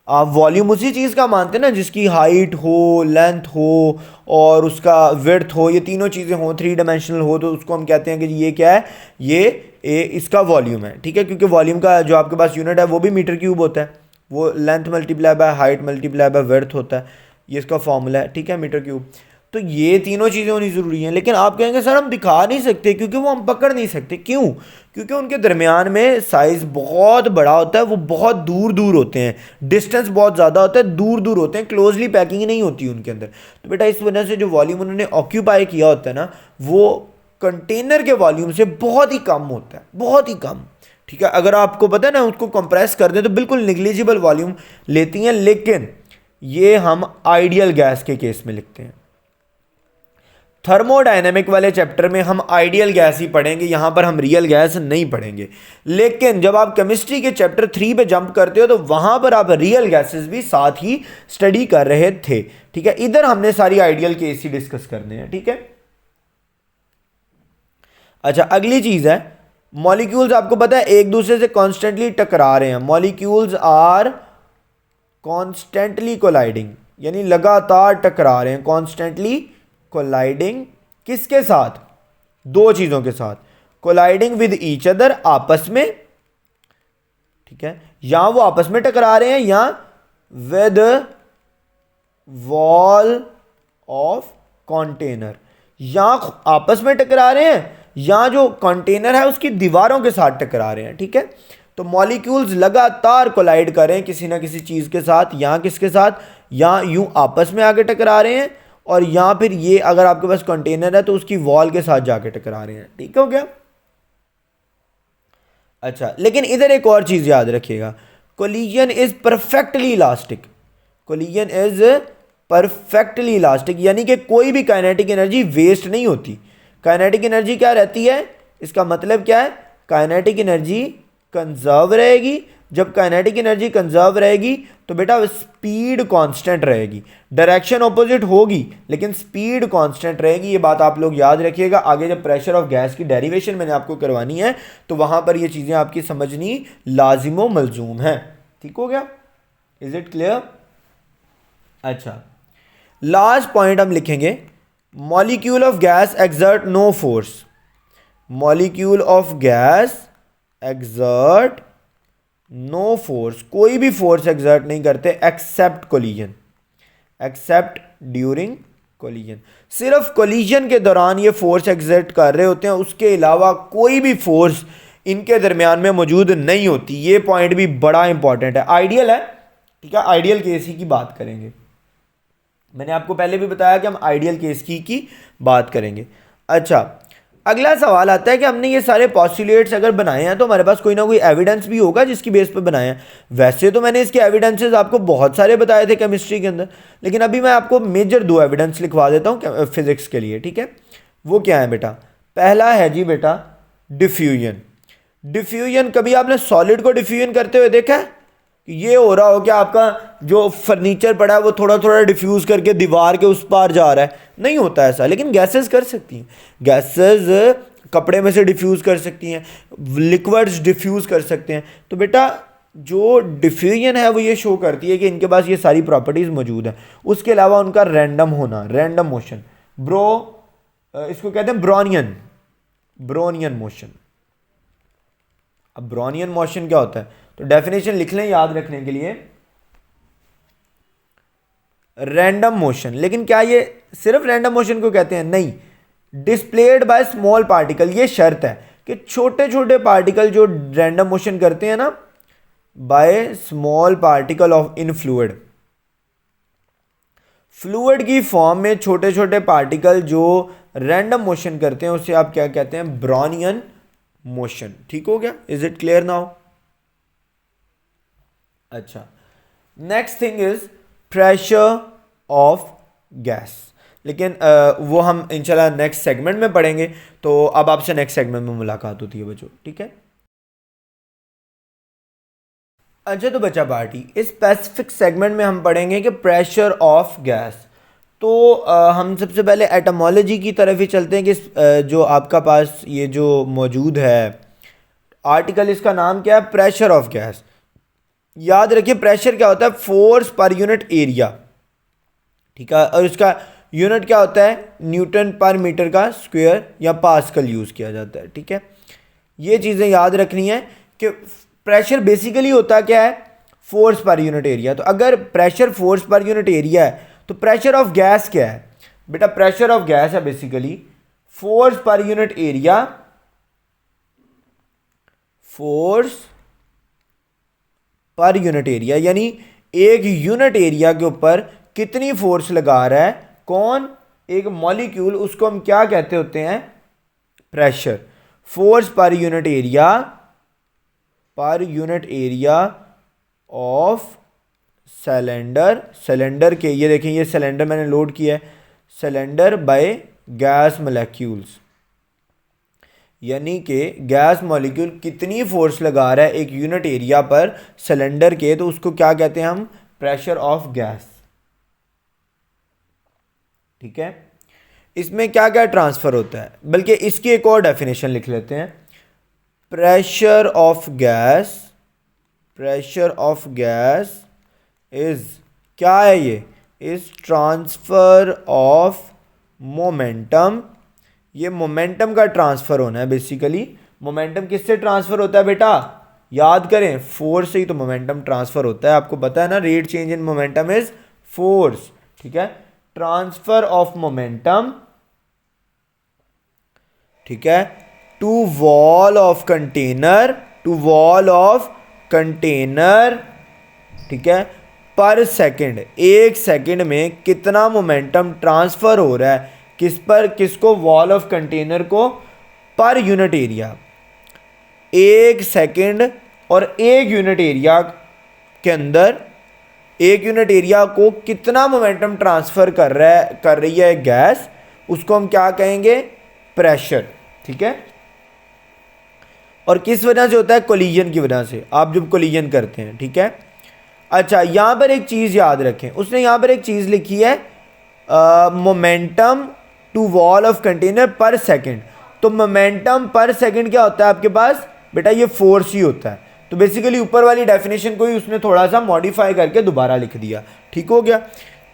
आप वॉल्यूम उसी चीज़ का मानते हैं ना जिसकी हाइट हो, लेंथ हो और उसका विड्थ हो, ये तीनों चीज़ें हो, थ्री डायमेंशनल हो, तो उसको हम कहते हैं कि ये क्या है, ये इसका वॉल्यूम है। ठीक है, क्योंकि वॉल्यूम का जो आपके पास यूनिट है वो भी मीटर क्यूब होता है, वो length multiply by height multiply by width होता है, ये इसका फॉर्मूला है। ठीक है, मीटर क्यूब। तो ये तीनों चीज़ें होनी ज़रूरी हैं, लेकिन आप कहेंगे सर हम दिखा नहीं सकते क्योंकि वो हम पकड़ नहीं सकते। क्यों? क्योंकि उनके दरमियान में साइज़ बहुत बड़ा होता है, वो बहुत दूर दूर होते हैं, डिस्टेंस बहुत ज़्यादा होता है, दूर दूर होते हैं, क्लोजली पैकिंग नहीं होती उनके अंदर। तो बेटा इस वजह से जो वॉल्यूम उन्होंने ऑक्यूपाई किया होता है ना, वो कंटेनर के वॉल्यूम से बहुत ही कम होता है, बहुत ही कम। ठीक है, अगर आपको पता है ना उसको कंप्रेस कर दें तो बिल्कुल निग्लिजिबल वॉल्यूम लेती हैं, लेकिन ये हम आइडियल गैस के केस में लिखते हैं। थर्मोडायनेमिक वाले चैप्टर में हम आइडियल गैस ही पढ़ेंगे, यहां पर हम रियल गैस नहीं पढ़ेंगे। लेकिन जब आप केमिस्ट्री के चैप्टर 3 पे जंप करते हो तो वहां पर आप रियल गैसेस भी साथ ही स्टडी कर रहे थे। ठीक है, इधर हमने सारी आइडियल केस ही डिस्कस करने हैं। ठीक है, अच्छा अगली चीज है, मॉलिक्यूल्स आपको पता है एक दूसरे से कॉन्स्टेंटली टकरा रहे हैं। मॉलिक्यूल्स आर कॉन्स्टेंटली कोलाइडिंग, यानी लगातार टकरा रहे हैं, कॉन्स्टेंटली कोलाइडिंग। किसके साथ? दो चीजों के साथ, कोलाइडिंग विद ईच अदर, आपस में। ठीक है, या वो आपस में टकरा रहे हैं या विद वॉल ऑफ कंटेनर, या आपस में टकरा रहे हैं या जो कंटेनर है उसकी दीवारों के साथ टकरा रहे हैं। ठीक है, तो मॉलिक्यूल्स लगातार कोलाइड कर रहे हैं किसी ना किसी चीज के साथ, या किसके साथ, या यूं आपस में आगे टकरा रहे हैं, और या फिर ये अगर आपके पास कंटेनर है तो उसकी वॉल के साथ जाके टकरा रहे हैं। ठीक हो गया? अच्छा, लेकिन इधर एक और चीज याद रखिएगा, collision is perfectly elastic. Collision is perfectly elastic, यानी कि कोई भी काइनेटिक एनर्जी वेस्ट नहीं होती। काइनेटिक एनर्जी क्या रहती है? इसका मतलब क्या है? काइनेटिक एनर्जी कंजर्व रहेगी। जब काइनेटिक एनर्जी कंजर्व रहेगी तो बेटा स्पीड कांस्टेंट रहेगी, डायरेक्शन ऑपोजिट होगी लेकिन स्पीड कांस्टेंट रहेगी। ये बात आप लोग याद रखिएगा, आगे जब प्रेशर ऑफ गैस की डेरिवेशन मैंने आपको करवानी है तो वहां पर ये चीजें आपकी समझनी लाजिमो मलजूम है। ठीक हो गया? Is it clear? अच्छा, लास्ट पॉइंट हम लिखेंगे, molecule of gas exert no force. Molecule of gas exert no force, कोई भी फोर्स एक्सर्ट नहीं करते except collision, except during collision. सिर्फ कोलिजन के दौरान ये फोर्स एक्सर्ट कर रहे होते हैं, उसके अलावा कोई भी फोर्स इनके दरमियान में मौजूद नहीं होती। ये पॉइंट भी बड़ा इंपॉर्टेंट है, आइडियल है। ठीक है, आइडियल केस ही की बात करेंगे। मैंने आपको पहले भी बताया कि हम आइडियल केस की बात करेंगे। अच्छा, अगला सवाल आता है कि हमने ये सारे पॉस्टुलेट्स अगर बनाए हैं तो हमारे पास कोई ना कोई एविडेंस भी होगा जिसकी बेस पर बनाए हैं। वैसे तो मैंने इसके एविडेंसेस आपको बहुत सारे बताए थे केमिस्ट्री के अंदर, लेकिन अभी मैं आपको मेजर दो एविडेंस लिखवा देता हूँ फिजिक्स के लिए। ठीक है, वो क्या है बेटा? पहला है जी बेटा डिफ्यूजन। डिफ्यूजन, कभी आपने सॉलिड को डिफ्यूजन करते हुए देखा है? ये हो रहा हो कि आपका जो फर्नीचर पड़ा है वो थोड़ा थोड़ा डिफ्यूज करके दीवार के उस पार जा रहा है, नहीं होता ऐसा। लेकिन गैसेस कर सकती हैं, गैसेस कपड़े में से डिफ्यूज कर सकती हैं, लिक्विड्स डिफ्यूज कर सकते हैं। तो बेटा जो डिफ्यूजन है वो ये शो करती है कि इनके पास ये सारी प्रॉपर्टीज मौजूद है। उसके अलावा उनका रैंडम होना, रैंडम मोशन, इसको कहते हैं ब्रोनियन, ब्रोनियन मोशन। अब ब्रोनियन मोशन क्या होता है तो डेफिनेशन लिख लें याद रखने के लिए, रैंडम मोशन। लेकिन क्या ये सिर्फ रैंडम मोशन को कहते हैं? नहीं, डिस्प्लेड बाय स्मॉल पार्टिकल, ये शर्त है कि छोटे छोटे पार्टिकल जो रैंडम मोशन करते हैं ना, by small particle of in fluid, fluid की फॉर्म में छोटे छोटे पार्टिकल जो रैंडम मोशन करते हैं उसे आप क्या कहते हैं? Brownian motion. ठीक हो गया? Is it clear now? अच्छा, next thing is pressure of gas, लेकिन वो हम इंशाल्लाह नेक्स्ट सेगमेंट में पढ़ेंगे। तो अब आपसे नेक्स्ट सेगमेंट में मुलाकात होती है बच्चों। ठीक है, अच्छा तो बच्चा पार्टी, इस स्पेसिफिक सेगमेंट में हम पढ़ेंगे कि प्रेशर ऑफ गैस। तो हम सबसे पहले एटमोलॉजी की तरफ ही चलते हैं कि जो आपका पास ये जो मौजूद है आर्टिकल, इसका नाम क्या है? Pressure of gas. याद रखिए प्रेशर क्या होता है? फोर्स पर यूनिट एरिया, ठीक है, और इसका यूनिट क्या होता है? न्यूटन पर मीटर का स्क्वायर या पास्कल यूज़ किया जाता है, ठीक है। ये चीज़ें याद रखनी है कि प्रेशर बेसिकली होता क्या है? Force per unit area. तो अगर pressure force per unit area है तो प्रेशर ऑफ गैस क्या है? बेटा प्रेशर ऑफ गैस है basically force per unit area, force per unit area, यानी एक यूनिट एरिया के ऊपर कितनी फोर्स लगा रहा है कौन? एक मॉलिक्यूल। उसको हम क्या कहते होते हैं? Pressure. Force per unit area, per unit area of cylinder. Cylinder के, ये देखें ये सिलेंडर मैंने लोड किया है, सिलेंडर बाय गैस मॉलिक्यूल्स, यानी कि गैस मॉलिक्यूल कितनी फोर्स लगा रहा है एक यूनिट एरिया पर सिलेंडर के, तो उसको क्या कहते हैं हम? प्रेशर ऑफ गैस, ठीक है। इसमें क्या क्या ट्रांसफर होता है, बल्कि इसकी एक और डेफिनेशन लिख लेते हैं। Pressure of gas, pressure of gas is क्या है? ये इज ट्रांसफर ऑफ मोमेंटम। ये मोमेंटम का ट्रांसफर होना है बेसिकली। मोमेंटम किससे ट्रांसफर होता है बेटा? याद करें, फोर्स से ही तो मोमेंटम ट्रांसफर होता है। आपको पता है ना, rate change in momentum is force, ठीक है। ट्रांसफर ऑफ मोमेंटम, ठीक है, to wall of container, to wall of container, ठीक है, पर सेकंड। एक सेकंड में कितना मोमेंटम ट्रांसफर हो रहा है किस पर? किसको? वॉल ऑफ कंटेनर को, पर यूनिट एरिया। एक सेकंड और एक यूनिट एरिया के अंदर, एक यूनिट एरिया को कितना मोमेंटम ट्रांसफर कर रही है गैस, उसको हम क्या कहेंगे? प्रेशर, ठीक है। और किस वजह से होता है? कोलिजन की वजह से, आप जब कोलिजन करते हैं, ठीक है। अच्छा, यहां पर एक चीज याद रखें, उसने यहां पर एक चीज लिखी है momentum to wall of container per second. तो मोमेंटम पर सेकंड क्या होता है आपके पास? बेटा ये फोर्स ही होता है। तो बेसिकली ऊपर वाली डेफिनेशन को ही उसने थोड़ा सा मॉडिफाई करके दोबारा लिख दिया, ठीक हो गया।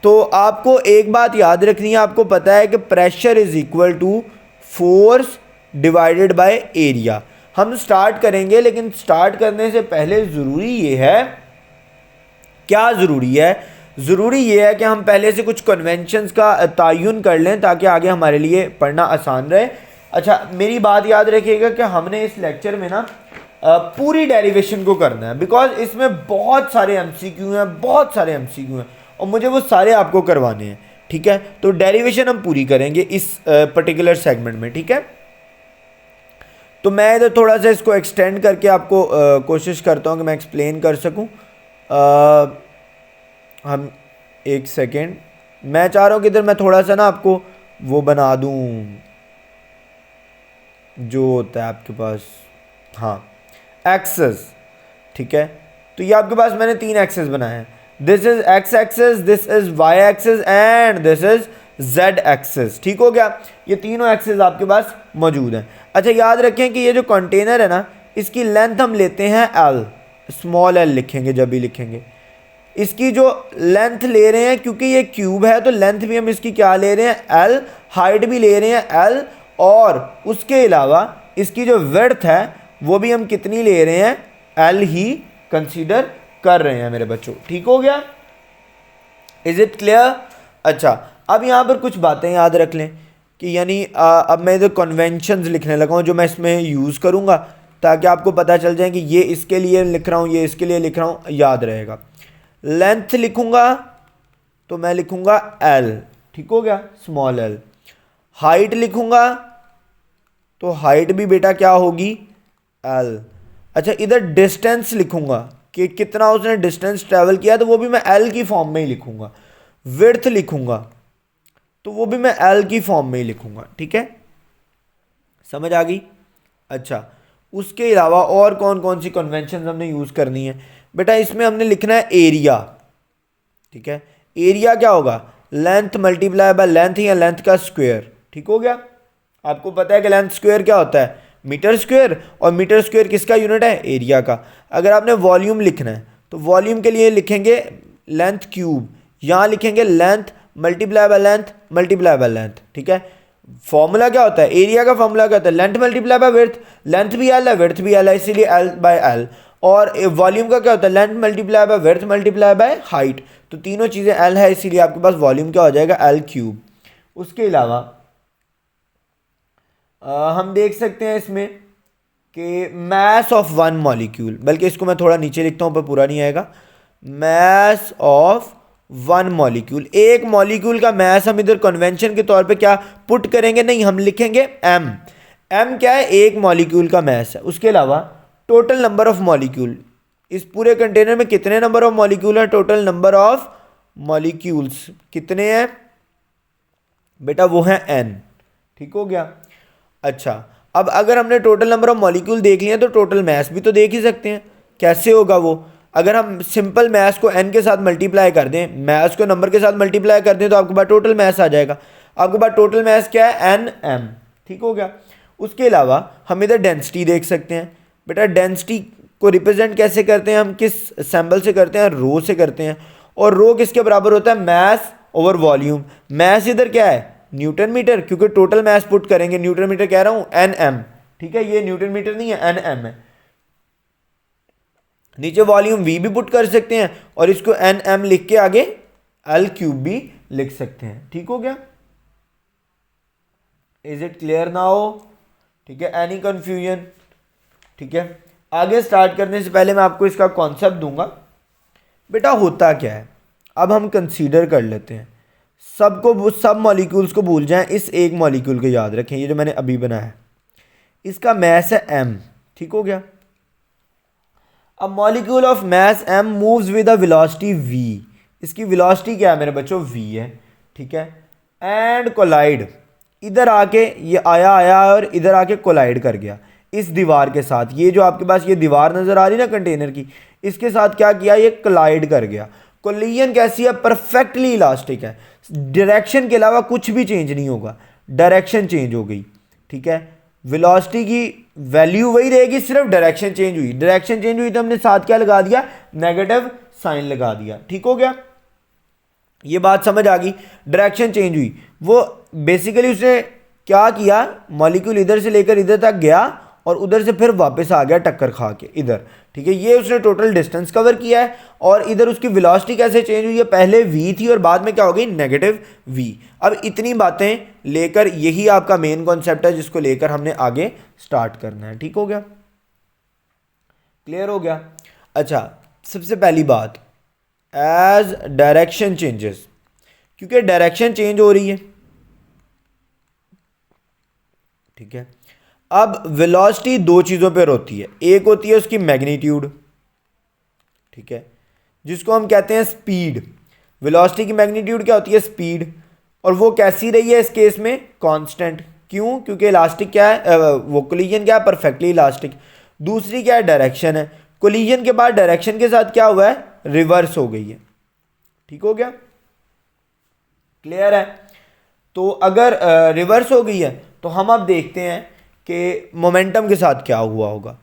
तो आपको एक बात याद रखनी है, आपको पता है कि pressure is equal to force divided by area. हम स्टार्ट करेंगे, लेकिन स्टार्ट करने से पहले ज़रूरी ये है, क्या ज़रूरी है? ज़रूरी ये है कि हम पहले से कुछ कन्वेंशंस का तयन कर लें ताकि आगे हमारे लिए पढ़ना आसान रहे। अच्छा, मेरी बात याद रखिएगा कि हमने इस लेक्चर में ना पूरी डेरिवेशन को करना है, बिकॉज इसमें बहुत सारे एमसीक्यू हैं, बहुत सारे एमसीक्यू हैं और मुझे वो सारे आपको करवाने हैं, ठीक है। तो डेरिवेशन हम पूरी करेंगे इस पर्टिकुलर सेगमेंट में, ठीक है। तो मैं इधर थोड़ा सा इसको एक्सटेंड करके आपको कोशिश करता हूँ कि मैं एक्सप्लेन कर सकूँ। हम एक सेकेंड, मैं चाह रहा हूँ कि इधर मैं थोड़ा सा ना आपको वो बना दूँ जो होता है आपके पास, हाँ, एक्सेस, ठीक है। तो ये आपके पास मैंने 3 एक्सेस बनाए हैं। This is X axes, this is Y axes and this is Z axes, ठीक हो गया। ये तीनों एक्सेस आपके पास मौजूद हैं। अच्छा, याद रखें कि ये जो कंटेनर है ना, इसकी लेंथ हम लेते हैं एल, स्मॉल एल लिखेंगे जब भी लिखेंगे। इसकी जो लेंथ ले रहे हैं, क्योंकि ये क्यूब है तो लेंथ भी हम इसकी क्या ले रहे हैं? एल। हाइट भी ले रहे हैं एल, और उसके अलावा इसकी जो विड्थ है वो भी हम कितनी ले रहे हैं? एल ही कंसीडर कर रहे हैं मेरे बच्चों, ठीक हो गया। Is it clear? अच्छा, अब यहाँ पर कुछ बातें याद रख लें कि यानी अब मैं इधर कन्वेंशंस लिखने लगा हूँ जो मैं इसमें यूज़ करूँगा ताकि आपको पता चल जाए कि ये इसके लिए लिख रहा हूँ, ये इसके लिए लिख रहा हूँ, याद रहेगा। लेंथ लिखूँगा तो मैं लिखूँगा एल, ठीक हो गया, स्मॉल एल। हाइट लिखूँगा तो हाइट भी बेटा क्या होगी? एल। अच्छा, इधर डिस्टेंस लिखूँगा कि कितना उसने डिस्टेंस ट्रैवल किया, तो वो भी मैं एल की फॉर्म में ही लिखूँगा। विड्थ लिखूँगा तो वो भी मैं एल की फॉर्म में ही लिखूँगा, ठीक है, समझ आ गई। अच्छा, उसके अलावा और कौन कौन सी कन्वेंशन हमने यूज़ करनी है? बेटा इसमें हमने लिखना है एरिया, ठीक है। एरिया क्या होगा? लेंथ मल्टीप्लाई बाय लेंथ या लेंथ का स्क्वायर। ठीक हो गया। आपको पता है कि लेंथ स्क्वायर क्या होता है, मीटर स्क्वायर, और मीटर स्क्वायर किसका यूनिट है, एरिया का। अगर आपने वॉल्यूम लिखना है तो वॉल्यूम के लिए लिखेंगे लेंथ क्यूब, यहाँ लिखेंगे length multiply by length multiply by length. ठीक है। फॉर्मूला क्या होता है, एरिया का फॉर्मूला क्या होता है, length multiply by width. Length भी एल है, विड्थ भी एल है, इसीलिए एल बाय एल। और वॉल्यूम का क्या होता है, length multiply by width multiply by height. तो तीनों चीज़ें एल है, इसीलिए आपके पास वॉल्यूम क्या हो जाएगा, एल क्यूब। उसके अलावा हम देख सकते हैं इसमें कि मैस ऑफ वन मॉलिक्यूल, बल्कि इसको मैं थोड़ा नीचे लिखता हूँ पर पूरा नहीं आएगा। मैस ऑफ वन मॉलिक्यूल, एक मॉलिक्यूल का मैस हम इधर कन्वेंशन के तौर पे क्या पुट करेंगे, नहीं, हम लिखेंगे एम। एम क्या है, एक मॉलिक्यूल का मैस है। उसके अलावा टोटल नंबर ऑफ मॉलिक्यूल, इस पूरे कंटेनर में कितने नंबर ऑफ मॉलिक्यूल है, टोटल नंबर ऑफ मॉलिक्यूल्स कितने हैं बेटा, वो है एन। ठीक हो गया। अच्छा, अब अगर हमने टोटल नंबर ऑफ मॉलिक्यूल देख लिया तो टोटल मैस भी तो देख ही सकते हैं। कैसे होगा वो, अगर हम सिंपल मैस को एन के साथ मल्टीप्लाई कर दें, मैस को नंबर के साथ मल्टीप्लाई कर दें, तो आपके पास टोटल मैस आ जाएगा। आपके पास टोटल मैस क्या है, एन एम। ठीक हो गया। उसके अलावा हम इधर डेंसिटी देख सकते हैं। बेटा डेंसिटी को रिप्रेजेंट कैसे करते हैं, हम किस सिंबल से करते हैं, रो से करते हैं। और रो किसके बराबर होता है, मैस ओवर वॉल्यूम। मैस इधर क्या है, न्यूटन मीटर, क्योंकि टोटल मैस पुट करेंगे, न्यूटन मीटर कह रहा हूं, एन एम। ठीक है, ये न्यूटन मीटर नहीं है, एन एम है। नीचे वॉल्यूम वी भी पुट कर सकते हैं और इसको एन एम लिख के आगे एल क्यूब भी लिख सकते हैं। ठीक हो गया। Is it clear now. ठीक है, एनी कंफ्यूजन। ठीक है, आगे स्टार्ट करने से पहले मैं आपको इसका कॉन्सेप्ट दूंगा। बेटा होता क्या है, अब हम कंसीडर कर लेते हैं। सब मॉलिक्यूल्स को भूल जाएं, इस एक मॉलिक्यूल को याद रखें, ये जो मैंने अभी बनाया है, इसका मैस है एम। ठीक हो गया। अब molecule of mass M moves with a velocity V. इसकी वेलोसिटी क्या है मेरे बच्चों, वी है। ठीक है। एंड कोलाइड, इधर आके ये आया और इधर आके कोलाइड कर गया इस दीवार के साथ। ये जो आपके पास ये दीवार नजर आ रही ना कंटेनर की, इसके साथ क्या किया, ये कोलाइड कर गया। कोलिजन कैसी है, परफेक्टली इलास्टिक है। डायरेक्शन के अलावा कुछ भी चेंज नहीं होगा, डायरेक्शन चेंज हो गई। ठीक है, वेलोसिटी की वैल्यू वही रहेगी, सिर्फ डायरेक्शन चेंज हुई। डायरेक्शन चेंज हुई तो हमने साथ क्या लगा दिया, नेगेटिव साइन लगा दिया। ठीक हो गया, ये बात समझ आ गई। डायरेक्शन चेंज हुई, वो बेसिकली उसने क्या किया, मॉलिक्यूल इधर से लेकर इधर तक गया और उधर से फिर वापस आ गया टक्कर खा के इधर। ठीक है, ये उसने टोटल डिस्टेंस कवर किया है। और इधर उसकी वेलोसिटी कैसे चेंज हुई है, पहले v थी और बाद में क्या हो गई, नेगेटिव v। अब इतनी बातें लेकर यही आपका मेन कॉन्सेप्ट है जिसको लेकर हमने आगे स्टार्ट करना है। ठीक हो गया, क्लियर हो गया। अच्छा, सबसे पहली बात, एज डायरेक्शन चेंजेस, क्योंकि डायरेक्शन चेंज हो रही है। ठीक है, अब वेलोसिटी दो चीज़ों पर होती है, एक होती है उसकी मैग्नीट्यूड, ठीक है, जिसको हम कहते हैं स्पीड। वेलोसिटी की मैग्नीट्यूड क्या होती है, स्पीड। और वो कैसी रही है इस केस में, कांस्टेंट। क्यों, क्योंकि इलास्टिक क्या है, वो कोलिजन क्या है, परफेक्टली इलास्टिक। दूसरी क्या है, डायरेक्शन है। कोलिजन के बाद डायरेक्शन के साथ क्या हुआ है, रिवर्स हो गई है। ठीक हो गया, क्लियर है। तो अगर रिवर्स हो गई है तो हम अब देखते हैं कि मोमेंटम के साथ क्या हुआ होगा।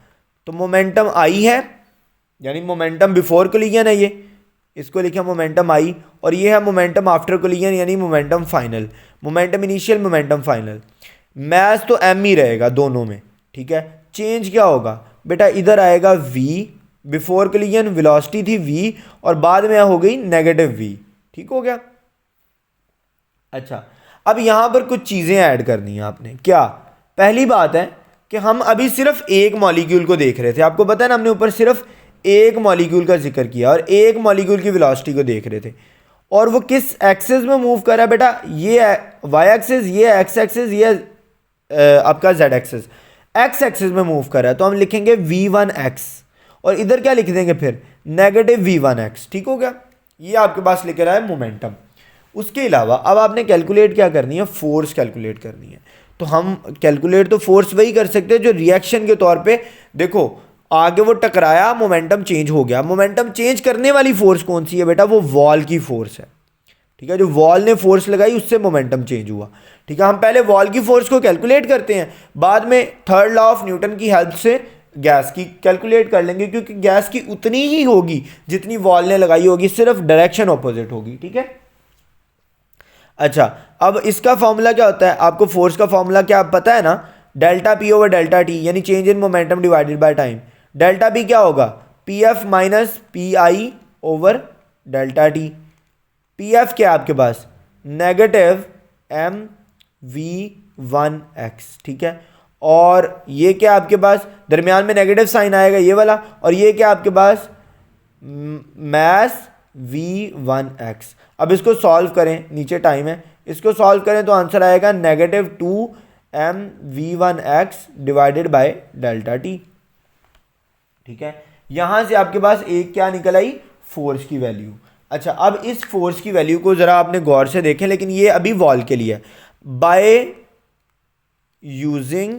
तो मोमेंटम आई है, यानी मोमेंटम बिफोर कोलिजन है, ये इसको लिखा मोमेंटम आई, और ये है मोमेंटम आफ्टर कोलिजन, यानी momentum final. Momentum initial, momentum final. Mass तो एम ही रहेगा दोनों में। ठीक है, चेंज क्या होगा बेटा, इधर आएगा v, बिफोर कोलिजन वेलोसिटी थी v और बाद में हो गई नेगेटिव v। ठीक हो गया। अच्छा, अब यहां पर कुछ चीजें ऐड करनी है आपने। क्या, पहली बात है कि हम अभी सिर्फ एक मॉलिक्यूल को देख रहे थे, आपको पता है ना, हमने ऊपर सिर्फ एक मॉलिक्यूल का जिक्र किया और एक मॉलिक्यूल की वेलोसिटी को देख रहे थे। और वो किस एक्सिस में मूव कर रहा है बेटा, ये वाई एक्सिस, ये एक्स एक्सिस, ये आपका जेड एक्सिस। एक्स एक्सिस में मूव कर रहा है तो हम लिखेंगे v1x और इधर क्या लिख देंगे फिर, नेगेटिव v1x। ठीक हो गया, ये आपके पास लिख रहा है मोमेंटम। उसके अलावा अब आपने कैलकुलेट क्या करनी है, फोर्स कैलकुलेट करनी है। तो हम कैलकुलेट तो फोर्स वही कर सकते हैं जो रिएक्शन के तौर पे, देखो आगे वो टकराया, मोमेंटम चेंज हो गया। मोमेंटम चेंज करने वाली फोर्स कौन सी है बेटा, वो वॉल की फोर्स है। ठीक है, जो वॉल ने फोर्स लगाई उससे मोमेंटम चेंज हुआ। ठीक है, हम पहले वॉल की फोर्स को कैलकुलेट करते हैं, बाद में थर्ड लॉ ऑफ न्यूटन की हेल्प से गैस की कैलकुलेट कर लेंगे, क्योंकि गैस की उतनी ही होगी जितनी वॉल ने लगाई होगी, सिर्फ डायरेक्शन ऑपोजिट होगी। ठीक है, अच्छा, अब इसका फॉर्मूला क्या होता है, आपको फोर्स का फॉर्मूला क्या पता है ना, delta P over delta T, यानी change in momentum divided by time. Delta P क्या होगा, P F minus P I over delta T. P F क्या है आपके पास, negative M V one X. ठीक है, और ये क्या आपके पास, दरमियान में नेगेटिव साइन आएगा ये वाला, और ये क्या आपके पास, मैस वी वन एक्स। अब इसको सॉल्व करें, नीचे टाइम है, इसको सॉल्व करें तो आंसर आएगा negative two M V one X divided by delta T. ठीक है, यहां से आपके पास एक क्या निकल आई, फोर्स की वैल्यू। अच्छा, अब इस फोर्स की वैल्यू को जरा आपने गौर से देखें, लेकिन ये अभी वॉल के लिए है। By using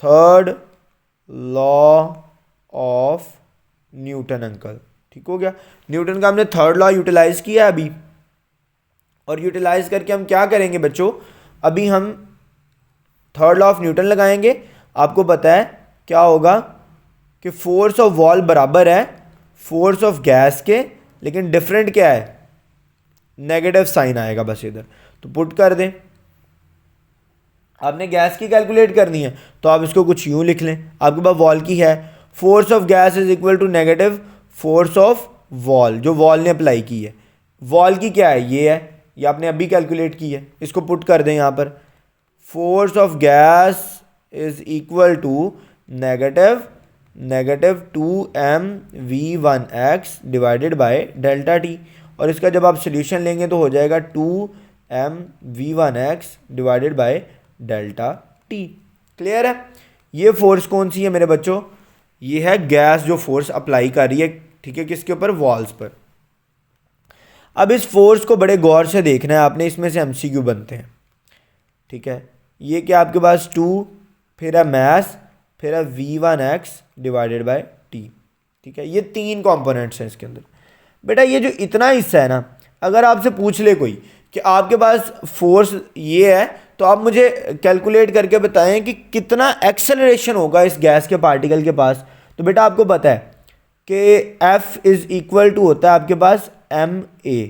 third law of Newton uncle. ठीक हो गया, न्यूटन का हमने थर्ड लॉ यूटिलाइज किया अभी, और यूटिलाइज करके हम क्या करेंगे बच्चों, अभी हम थर्ड लॉ ऑफ न्यूटन लगाएंगे। आपको पता है क्या होगा कि फोर्स ऑफ वॉल बराबर है फोर्स ऑफ गैस के, लेकिन डिफरेंट क्या है, नेगेटिव साइन आएगा बस इधर, तो पुट कर दें। आपने गैस की कैलकुलेट करनी है तो आप इसको कुछ यूं लिख लें, आपके पास वॉल की है, force of gas is equal to negative force of wall, जो वॉल ने अप्लाई की है। वॉल की क्या है, ये है, ये आपने अभी कैलकुलेट की है, इसको पुट कर दें यहाँ पर। Force of gas is equal to negative two M V one X divided by delta T, और इसका जब आप सोल्यूशन लेंगे तो हो जाएगा two M V one X divided by delta T. Clear है, ये फोर्स कौन सी है मेरे बच्चों, ये है गैस जो फोर्स अप्लाई कर रही है। ठीक है, किसके ऊपर, वॉल्स पर। अब इस फोर्स को बड़े गौर से देखना है आपने, इसमें से एमसीक्यू बनते हैं। ठीक है, ये क्या आपके पास टू, फिर है मैस, फिर है V one X divided by T. ठीक है, ये तीन कंपोनेंट्स हैं इसके अंदर। बेटा ये जो इतना हिस्सा है ना, अगर आपसे पूछ ले कोई कि आपके पास फोर्स ये है, तो आप मुझे कैलकुलेट करके बताएं कि कितना एक्सेलरेशन होगा इस गैस के पार्टिकल के पास, तो बेटा आपको पता है कि F इज इक्वल टू होता है आपके पास एम ए।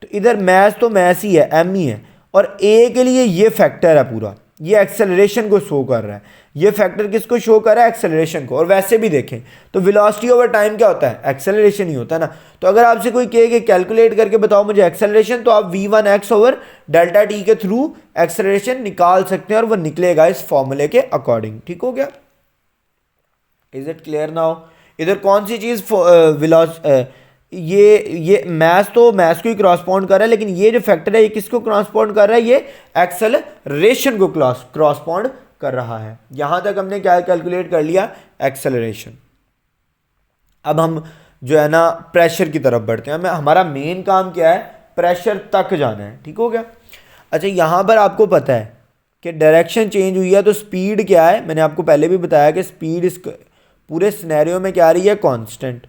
तो इधर मैस तो मैस ही है, एम ही है, और ए के लिए ये फैक्टर है पूरा, ये एक्सेलरेशन को शो कर रहा है। ये फैक्टर किसको शो कर रहा है, एक्सेलरेशन को। और वैसे भी देखें तो वेलोसिटी ओवर टाइम क्या होता है, एक्सेलरेशन ही होता है ना। तो अगर आपसे कोई कहे कि कैलकुलेट करके बताओ मुझे एक्सेलरेशन, तो आप v1x ओवर डेल्टा टी के थ्रू एक्सेलरेशन निकाल सकते हैं, और वो निकलेगा इस फॉर्मूले के अकॉर्डिंग। ठीक हो गया, इज इट क्लियर नाउ। इधर कौन सी चीज ये मैथ तो मैथ को ही क्रॉसपॉन्ड कर रहा है, लेकिन ये जो फैक्टर है ये किसको क्रॉसपॉन्ड कर रहा है, ये एक्सेलरेशन को क्रॉसपॉन्ड कर रहा है। यहां तक हमने क्या कैलकुलेट कर लिया, एक्सेलरेशन। अब हम जो है ना प्रेशर की तरफ बढ़ते हैं, हमारा मेन काम क्या है, प्रेशर तक जाना है। ठीक हो गया, अच्छा यहां पर आपको पता है कि डायरेक्शन चेंज हुई है, तो स्पीड क्या है, मैंने आपको पहले भी बताया कि स्पीड इस पूरे सिनेरियो में क्या आ रही है, कांस्टेंट।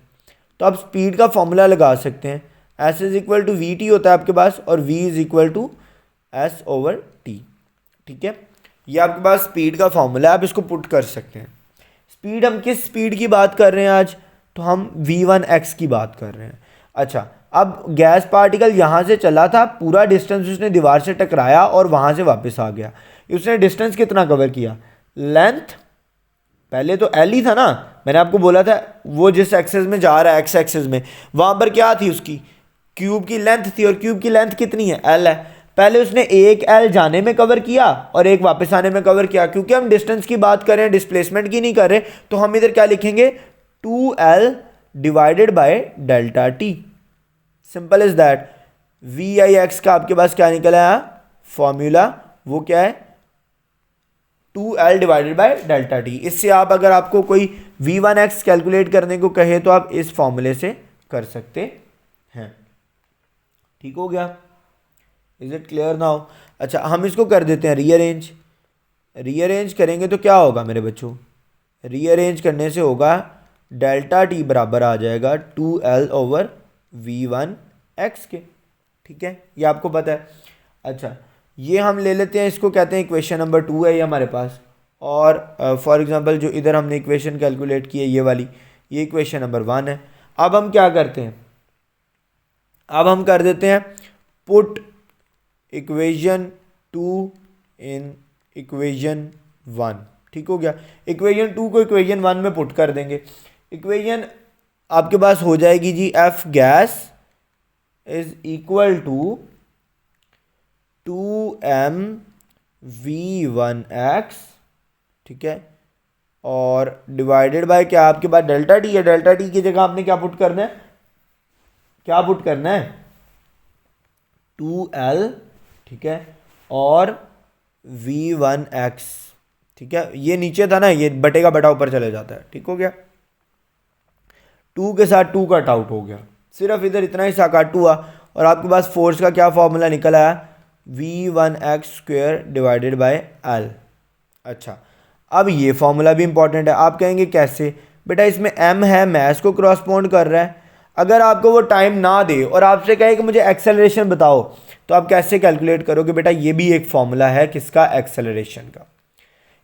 तो आप स्पीड का फॉर्मूला लगा सकते हैं, S is equal to V T होता है आपके पास, और V is equal to S over T. ठीक है, ये आपके पास स्पीड का फॉर्मूला है, आप इसको पुट कर सकते हैं। स्पीड, हम किस स्पीड की बात कर रहे हैं आज, तो हम v1x की बात कर रहे हैं। अच्छा, अब गैस पार्टिकल यहाँ से चला था, पूरा डिस्टेंस उसने दीवार से टकराया और वहाँ से वापस आ गया। उसने डिस्टेंस कितना कवर किया, लेंथ पहले तो एल ही था ना, मैंने आपको बोला था वो जिस एक्सेस में जा रहा है एक्स एक्सेस में, वहाँ पर क्या थी, उसकी क्यूब की लेंथ थी, और क्यूब की लेंथ कितनी है, एल है। पहले उसने एक एल जाने में कवर किया और एक वापस आने में कवर किया। क्योंकि हम डिस्टेंस की बात कर रहे हैं, डिस्प्लेसमेंट की नहीं कर रहे, तो हम इधर क्या लिखेंगे, 2l divided by delta T. Simple is that. V I X का आपके पास क्या निकला है फॉर्मूला, वो क्या है, 2l divided by delta T. इससे आप अगर आपको कोई v1x कैलकुलेट करने को कहे तो आप इस फॉर्मूले से कर सकते हैं। ठीक हो गया, इज इट क्लियर नाउ। अच्छा, हम इसको कर देते हैं रीअरेंज। रीअरेंज करेंगे तो क्या होगा मेरे बच्चों, रीअरेंज करने से होगा डेल्टा टी बराबर आ जाएगा 2l ओवर v1x के। ठीक है, ये आपको पता है। अच्छा, ये हम ले लेते हैं, इसको कहते हैं इक्वेशन नंबर 2 है ये हमारे पास। और फॉर एग्जांपल जो इधर हमने इक्वेशन कैलकुलेट की है ये वाली, ये इक्वेशन नंबर 1 है। अब हम क्या करते हैं, अब हम कर देते हैं पुट इक्वेशन 2 इन इक्वेशन 1। ठीक हो गया, इक्वेशन 2 को इक्वेशन 1 में पुट कर देंगे। इक्वेशन आपके पास हो जाएगी जी, F gas is equal to 2m v1x, ठीक है, और डिवाइडेड बाय क्या आपके पास डेल्टा टी है, डेल्टा टी की जगह आपने क्या पुट करना है, क्या पुट करना है 2l, ठीक है, और v1x, ठीक है, ये नीचे था ना, ये बटे का बटा ऊपर चले जाता है। ठीक हो गया, 2 के साथ 2 कट आउट हो गया, सिर्फ इधर इतना ही सा कट हुआ और आपके पास फोर्स का क्या फॉर्मूला निकल आया, v1x² डिवाइडेड बाय l। अच्छा, अब ये फॉर्मूला भी इंपॉर्टेंट है। आप कहेंगे कैसे बेटा, इसमें m है, मैस को क्रॉसपोंड कर रहा है। अगर आपको वो टाइम ना दे और आपसे कहे कि मुझे एक्सेलरेशन बताओ, तो आप कैसे कैलकुलेट करोगे बेटा, ये भी एक फॉर्मूला है किसका, एक्सेलरेशन का।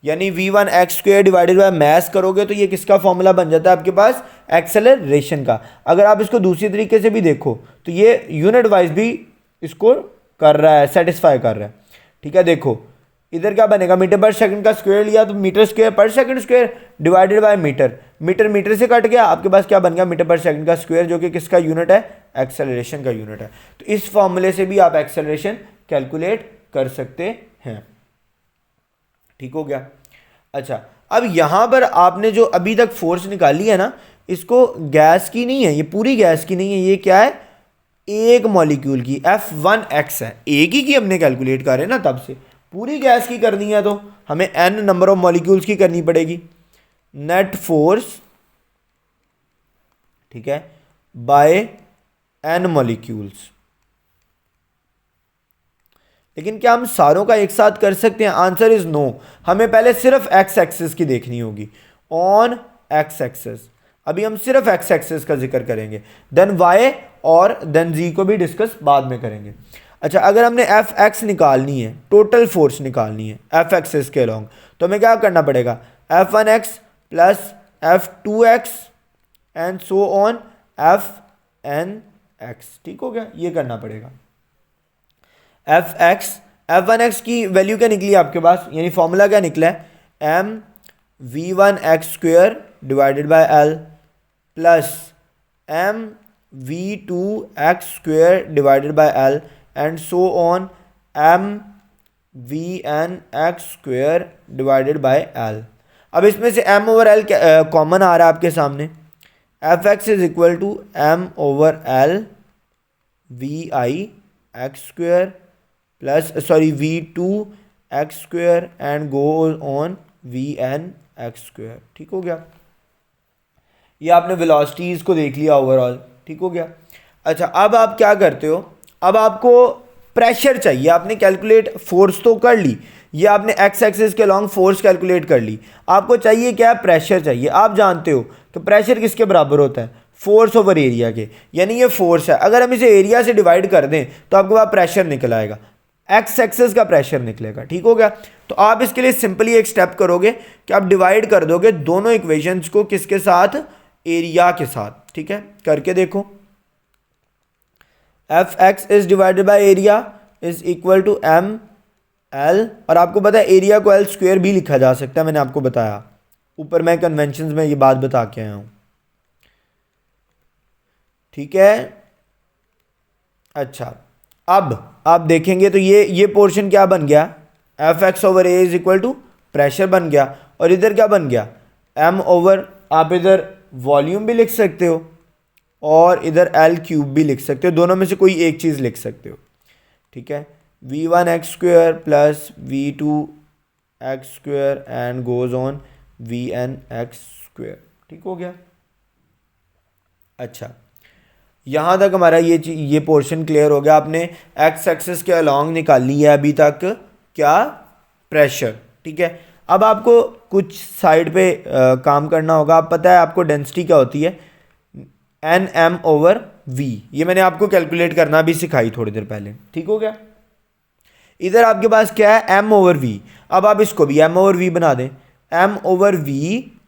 यानी v1x² डिवाइडेड बाय मैस करोगे तो ये किसका फॉर्मूला बन जाता है आपके पास, एक्सेलरेशन का। अगर आप इसको दूसरी तरीके से भी देखो तो ये यूनिट वाइज भी इसको कर रहा है, सेटिस्फाई कर रहा है। ठीक है, देखो इधर क्या बनेगा, मीटर पर सेकंड का स्क्वायर लिया तो metre square per second square divided by metre, metre metre से कट गया, आपके पास क्या बन गया, मीटर पर सेकंड का स्क्वायर, जो कि किसका यूनिट है, एक्सेलरेशन का यूनिट है। तो इस फॉर्मूले से भी आप एक्सेलरेशन कैलकुलेट कर सकते हैं। ठीक हो गया। अच्छा, अब यहां पर आपने जो अभी तक फोर्स निकाली है ना, इसको गैस की नहीं है, ये पूरी गैस की नहीं है, ये क्या है, एक मॉलिक्यूल की F1x है, एक ही की हमने कैलकुलेट कर रहे हैं ना, तब से पूरी गैस की करनी है तो हमें n नंबर ऑफ मॉलिक्यूल्स की करनी पड़ेगी। नेट फोर्स, ठीक है, बाय n मॉलिक्यूल्स। लेकिन क्या हम सारों का एक साथ कर सकते हैं, आंसर इज नो। हमें पहले सिर्फ x एक्सिस की देखनी होगी, ऑन x एक्सिस। अभी हम सिर्फ x एक्सिस का जिक्र करेंगे, देन y और देन z को भी डिस्कस बाद में करेंगे। अच्छा, अगर हमने Fx निकालनी है, टोटल फोर्स निकालनी है F एक्सिस के अलॉन्ग, तो हमें क्या करना पड़ेगा, F1x plus F2x and so on Fnx। ठीक हो गया, ये करना पड़ेगा। F1x की वैल्यू क्या निकली आपके पास, यानी फॉर्मूला क्या निकला है, m v1x² divided by l plus m v2x² divided by l and so on m vnx² divided by l। अब इसमें से m ओवर l कॉमन आ रहा है आपके सामने, Fx is equal to m over l vi(x²) plus v2x² and go on vnx²। ठीक हो गया, ये आपने वेलोसिटीज को देख लिया ओवरऑल। ठीक हो गया। अच्छा, अब आप क्या करते हो, अब आपको प्रेशर चाहिए, आपने कैलकुलेट फोर्स तो कर ली, ये आपने एक्स एक्सिस के लॉन्ग फोर्स कैलकुलेट कर ली, आपको चाहिए क्या, प्रेशर चाहिए। आप जानते हो तो प्रेशर किसके बराबर होता है, फोर्स ओवर एरिया के, यानी ये फोर्स है, अगर हम इसे एरिया से डिवाइड कर दें तो आपके पास प्रेशर निकल आएगा, एक्स एक्सिस का प्रेशर निकलेगा। ठीक हो गया, तो आप इसके लिए सिंपली एक स्टेप करोगे कि आप डिवाइड कर दोगे दोनों इक्वेशंस को, किसके साथ, एरिया के साथ। ठीक है, करके देखो, F X is divided by area is equal to M L, और आपको पता है एरिया को एल स्क्वायर भी लिखा जा सकता है, मैंने आपको बताया ऊपर, मैं कन्वेंशन में ये बात बता के आया हूं। ठीक है। अच्छा, अब आप देखेंगे तो ये पोर्शन क्या बन गया, F X over A is equal to pressure बन गया, और इधर क्या बन गया, एम ओवर, आप इधर वॉल्यूम भी लिख सकते हो और इधर एल क्यूब भी लिख सकते हो, दोनों में से कोई एक चीज़ लिख सकते हो। ठीक है, v1x² plus v2x² and goes on vnx²। ठीक हो गया। अच्छा, यहाँ तक हमारा ये पोर्शन क्लियर हो गया। आपने एक्स एक्सिस के अलॉन्ग निकाली है अभी तक क्या, प्रेशर। ठीक है, अब आपको कुछ साइड पे काम करना होगा। आप पता है आपको डेंसिटी क्या होती है, एन एम ओवर v, ये मैंने आपको कैलकुलेट करना भी सिखाई थोड़ी देर पहले, ठीक हो गया। इधर आपके पास क्या है, m ओवर v। अब आप इसको भी m ओवर v बना दें। m over v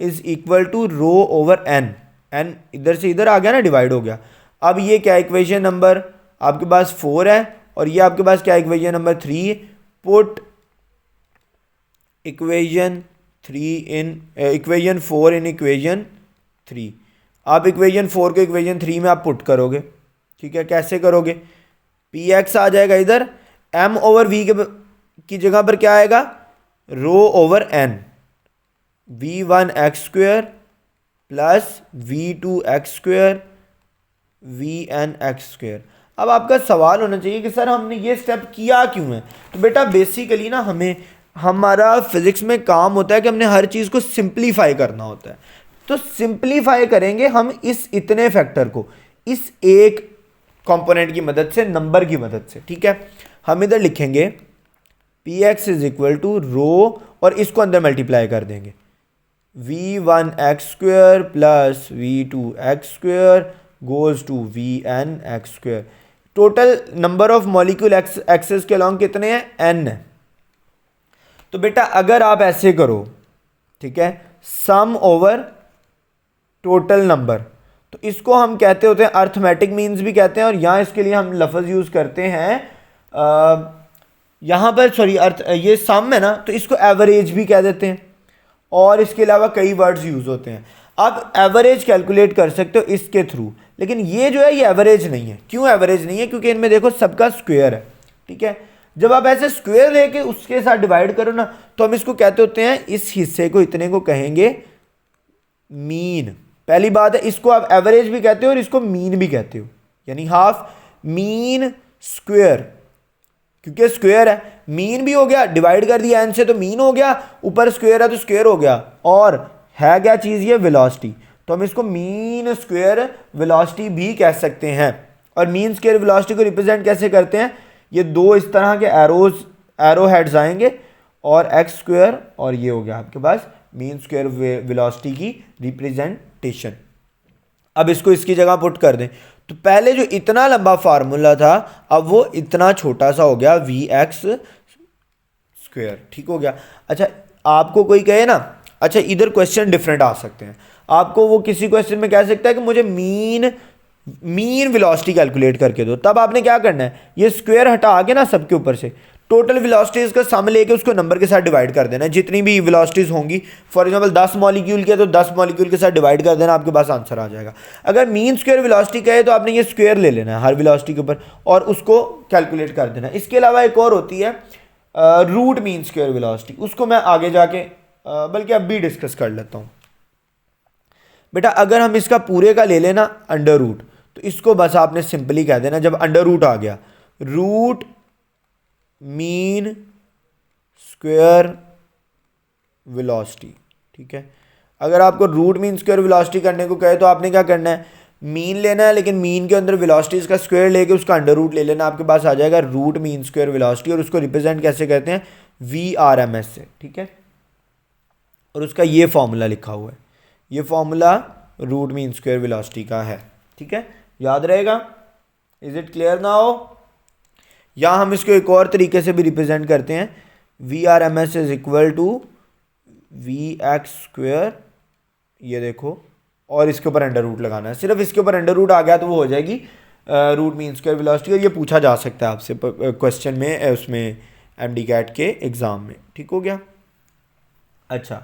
is equal to rho over n। n इधर से इधर आ गया ना, डिवाइड हो गया। अब ये क्या इक्वेशन नंबर आपके पास 4 है, और ये आपके पास क्या equation number 3। Put equation 4 in equation 3। आप इक्वेशन 4 को इक्वेशन 3 में आप पुट करोगे, ठीक है। कैसे करोगे, पी एक्स आ जाएगा इधर, m ओवर v की जगह पर क्या आएगा, rho over n, v1 X square plus v2 X square vn X square. अब आपका सवाल होना चाहिए कि सर हमने ये स्टेप किया क्यों है। तो बेटा बेसिकली ना हमारा फिजिक्स में काम होता है कि हमने हर चीज़ को सिंप्लीफाई करना होता है। तो सिंप्लीफाई करेंगे हम इस इतने फैक्टर को इस एक कंपोनेंट की मदद से, नंबर की मदद से, ठीक है। हम इधर लिखेंगे P X is equal to rho, और इसको अंदर मल्टीप्लाई कर देंगे, v1 X square plus v2 X square goes to vn X square. Total number of molecule axis के अलॉन्ग कितने हैं, n है। तो बेटा अगर आप ऐसे करो, ठीक है, सम ओवर टोटल नंबर, तो इसको हम कहते होते हैं अर्थमेटिक मीन्स भी कहते हैं, और यहाँ इसके लिए हम लफ्ज़ यूज़ करते हैं यहाँ पर सॉरी ये सम है ना, तो इसको एवरेज भी कह देते हैं, और इसके अलावा कई वर्ड्स यूज़ होते हैं। आप एवरेज कैलकुलेट कर सकते हो इसके थ्रू, लेकिन ये जो है ये एवरेज नहीं है। क्यों एवरेज नहीं है, क्योंकि इनमें देखो सबका स्क्वायर है, ठीक है। जब आप ऐसे स्क्वायर लेके उसके साथ डिवाइड करो ना, तो हम इसको कहते होते हैं, इस हिस्से को इतने को कहेंगे मीन। पहली बात है, इसको आप एवरेज भी कहते हो और इसको मीन भी कहते हो, यानी हाफ मीन स्क्वायर, क्योंकि स्क्वायर है, मीन भी हो गया, डिवाइड कर दिया n से तो मीन हो गया, ऊपर स्क्वायर है तो स्क्वायर हो गया, और है क्या चीज़ ये, वेलोसिटी। तो हम इसको मीन स्क्वायर वेलोसिटी भी कह सकते हैं। और मीन स्क्वायर वेलोसिटी को रिप्रेजेंट कैसे करते हैं, ये दो इस तरह के एरो हेड्स आएंगे, और एक्स स्क्वायर, और ये हो गया आपके पास मीन स्क्वायर वेलोसिटी की रिप्रेजेंटेशन। अब इसको इसकी जगह पुट कर दें, तो पहले जो इतना लंबा फार्मूला था, अब वो इतना छोटा सा हो गया, वी एक्स स्क्वायर, ठीक हो गया। अच्छा, आपको कोई कहे ना, अच्छा इधर क्वेश्चन डिफरेंट आ सकते हैं। आपको वो किसी क्वेश्चन में कह सकता है कि मुझे मीन वेलोसिटी कैलकुलेट करके दो, तब आपने क्या करना है, ये स्क्वायर हटा के ना सबके ऊपर से टोटल वेलोसिटीज का सम लेके उसको नंबर के साथ डिवाइड कर देना है। जितनी भी वेलोसिटीज होंगी, फॉर एग्जांपल 10 मॉलिक्यूल के, तो 10 मॉलिक्यूल के साथ डिवाइड कर देना, आपके पास आंसर आ जाएगा। अगर मीन स्क्वायर वेलोसिटी कहे तो आपने ये स्क्वायर ले लेना है हर वेलोसिटी के ऊपर, और उसको कैलकुलेट कर देना। इसके अलावा एक और होती है रूट मीन स्क्वायर वेलोसिटी, उसको मैं आगे जाके बल्कि अब भी डिस्कस कर लेता हूँ। बेटा अगर हम इसका पूरे का ले लेना अंडर रूट, तो इसको बस आपने सिंपली कह देना, जब अंडर रूट आ गया, रूट मीन स्क्वायर वेलोसिटी, ठीक है। अगर आपको रूट मीन स्क्वायर वेलोसिटी करने को कहे तो आपने क्या करना है, मीन लेना है, लेकिन मीन के अंदर वेलोसिटीज का स्क्वायर लेके उसका अंडर रूट ले लेना, आपके पास आ जाएगा रूट मीन स्क्वायर वेलोसिटी, और उसको रिप्रेजेंट कैसे करते हैं, VRMS से, ठीक है। और उसका ये फॉर्मूला लिखा हुआ है, ये formula root mean square velocity का है, ठीक है, याद रहेगा। Is it clear now. या हम इसको एक और तरीके से भी रिप्रेजेंट करते हैं, VRMS is equal to VX square, ये देखो, और इसके ऊपर अंडर रूट लगाना है। सिर्फ इसके ऊपर अंडर रूट आ गया तो वो हो जाएगी रूट मीन स्क्वायर वेलोसिटी, और ये पूछा जा सकता है आपसे क्वेश्चन में, उसमें MD CAT के एग्ज़ाम में, ठीक हो गया। अच्छा,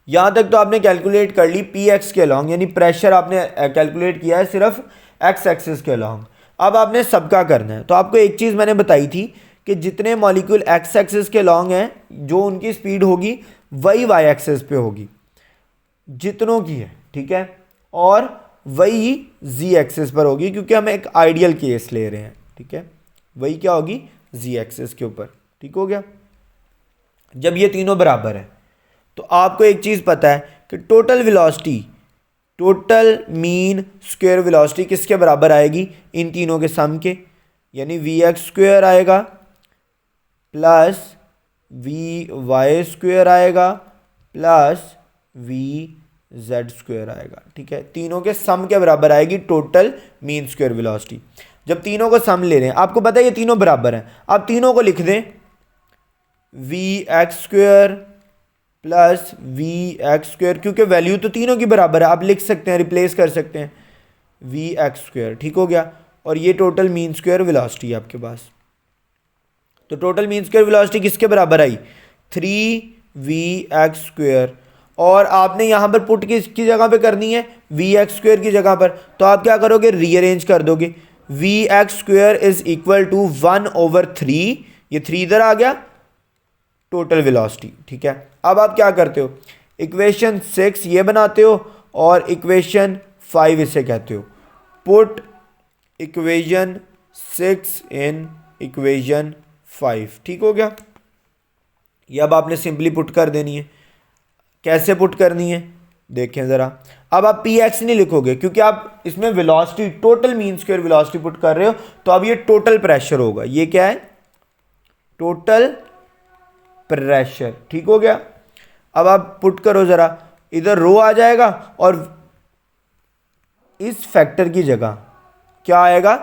यहाँ तक तो आपने कैलकुलेट कर ली PX के अलॉन्ग, यानी प्रेशर आपने कैलकुलेट किया है सिर्फ X एक्सिस के अलॉन्ग। अब आपने सबका करना है। तो आपको एक चीज़ मैंने बताई थी कि जितने मॉलिक्यूल X एक्सिस के अलॉन्ग हैं, जो उनकी स्पीड होगी वही Y एक्सिस पे होगी, जितनों की है, ठीक है, और वही Z एक्सिस पर होगी, क्योंकि हम एक आइडियल केस ले रहे हैं, ठीक है। वही क्या होगी, Z एक्सिस के ऊपर, ठीक हो गया। जब ये तीनों बराबर है तो आपको एक चीज़ पता है कि total velocity, total mean square velocity किसके बराबर आएगी, इन तीनों के सम के, यानी VX स्क्वायर आएगा प्लस VY स्क्वायर आएगा प्लस जेड स्क्वायर आएगा। ठीक है, तीनों के सम के बराबर आएगी टोटल मीन स्क्वायर वेलोसिटी। जब तीनों को सम ले रहे हैं, आपको पता है ये तीनों बराबर हैं, आप तीनों को लिख दें V X square plus V X square, क्योंकि वैल्यू तो तीनों की बराबर है, आप लिख सकते हैं, रिप्लेस कर सकते हैं वी एक्स स्क्वायर। ठीक हो गया, और ये टोटल मीन स्क्वायर वेलोसिटी है आपके पास। तो टोटल मीन स्क्वायर वेलोसिटी किसके बराबर आई? 3v x square. और आपने यहाँ पर पुट किसकी जगह पे करनी है? vx स्क्वायर की जगह पर। तो आप क्या करोगे? रीअरेंज कर दोगे। vx square is equal to 1/3, ये 3 इधर आ गया, टोटल वेलोसिटी। ठीक है, अब आप क्या करते हो? इक्वेशन 6 ये बनाते हो और इक्वेशन 5 इसे कहते हो। Put equation 6 in equation 5। ठीक हो गया, ये अब आपने सिंपली पुट कर देनी है। कैसे पुट करनी है देखें ज़रा। अब आप पी एक्स नहीं लिखोगे क्योंकि आप इसमें velocity, total mean square velocity put कर रहे हो, तो अब ये टोटल प्रेशर होगा। ये क्या है? Total pressure. ठीक हो गया, अब आप पुट करो ज़रा, इधर रो आ जाएगा और इस फैक्टर की जगह क्या आएगा?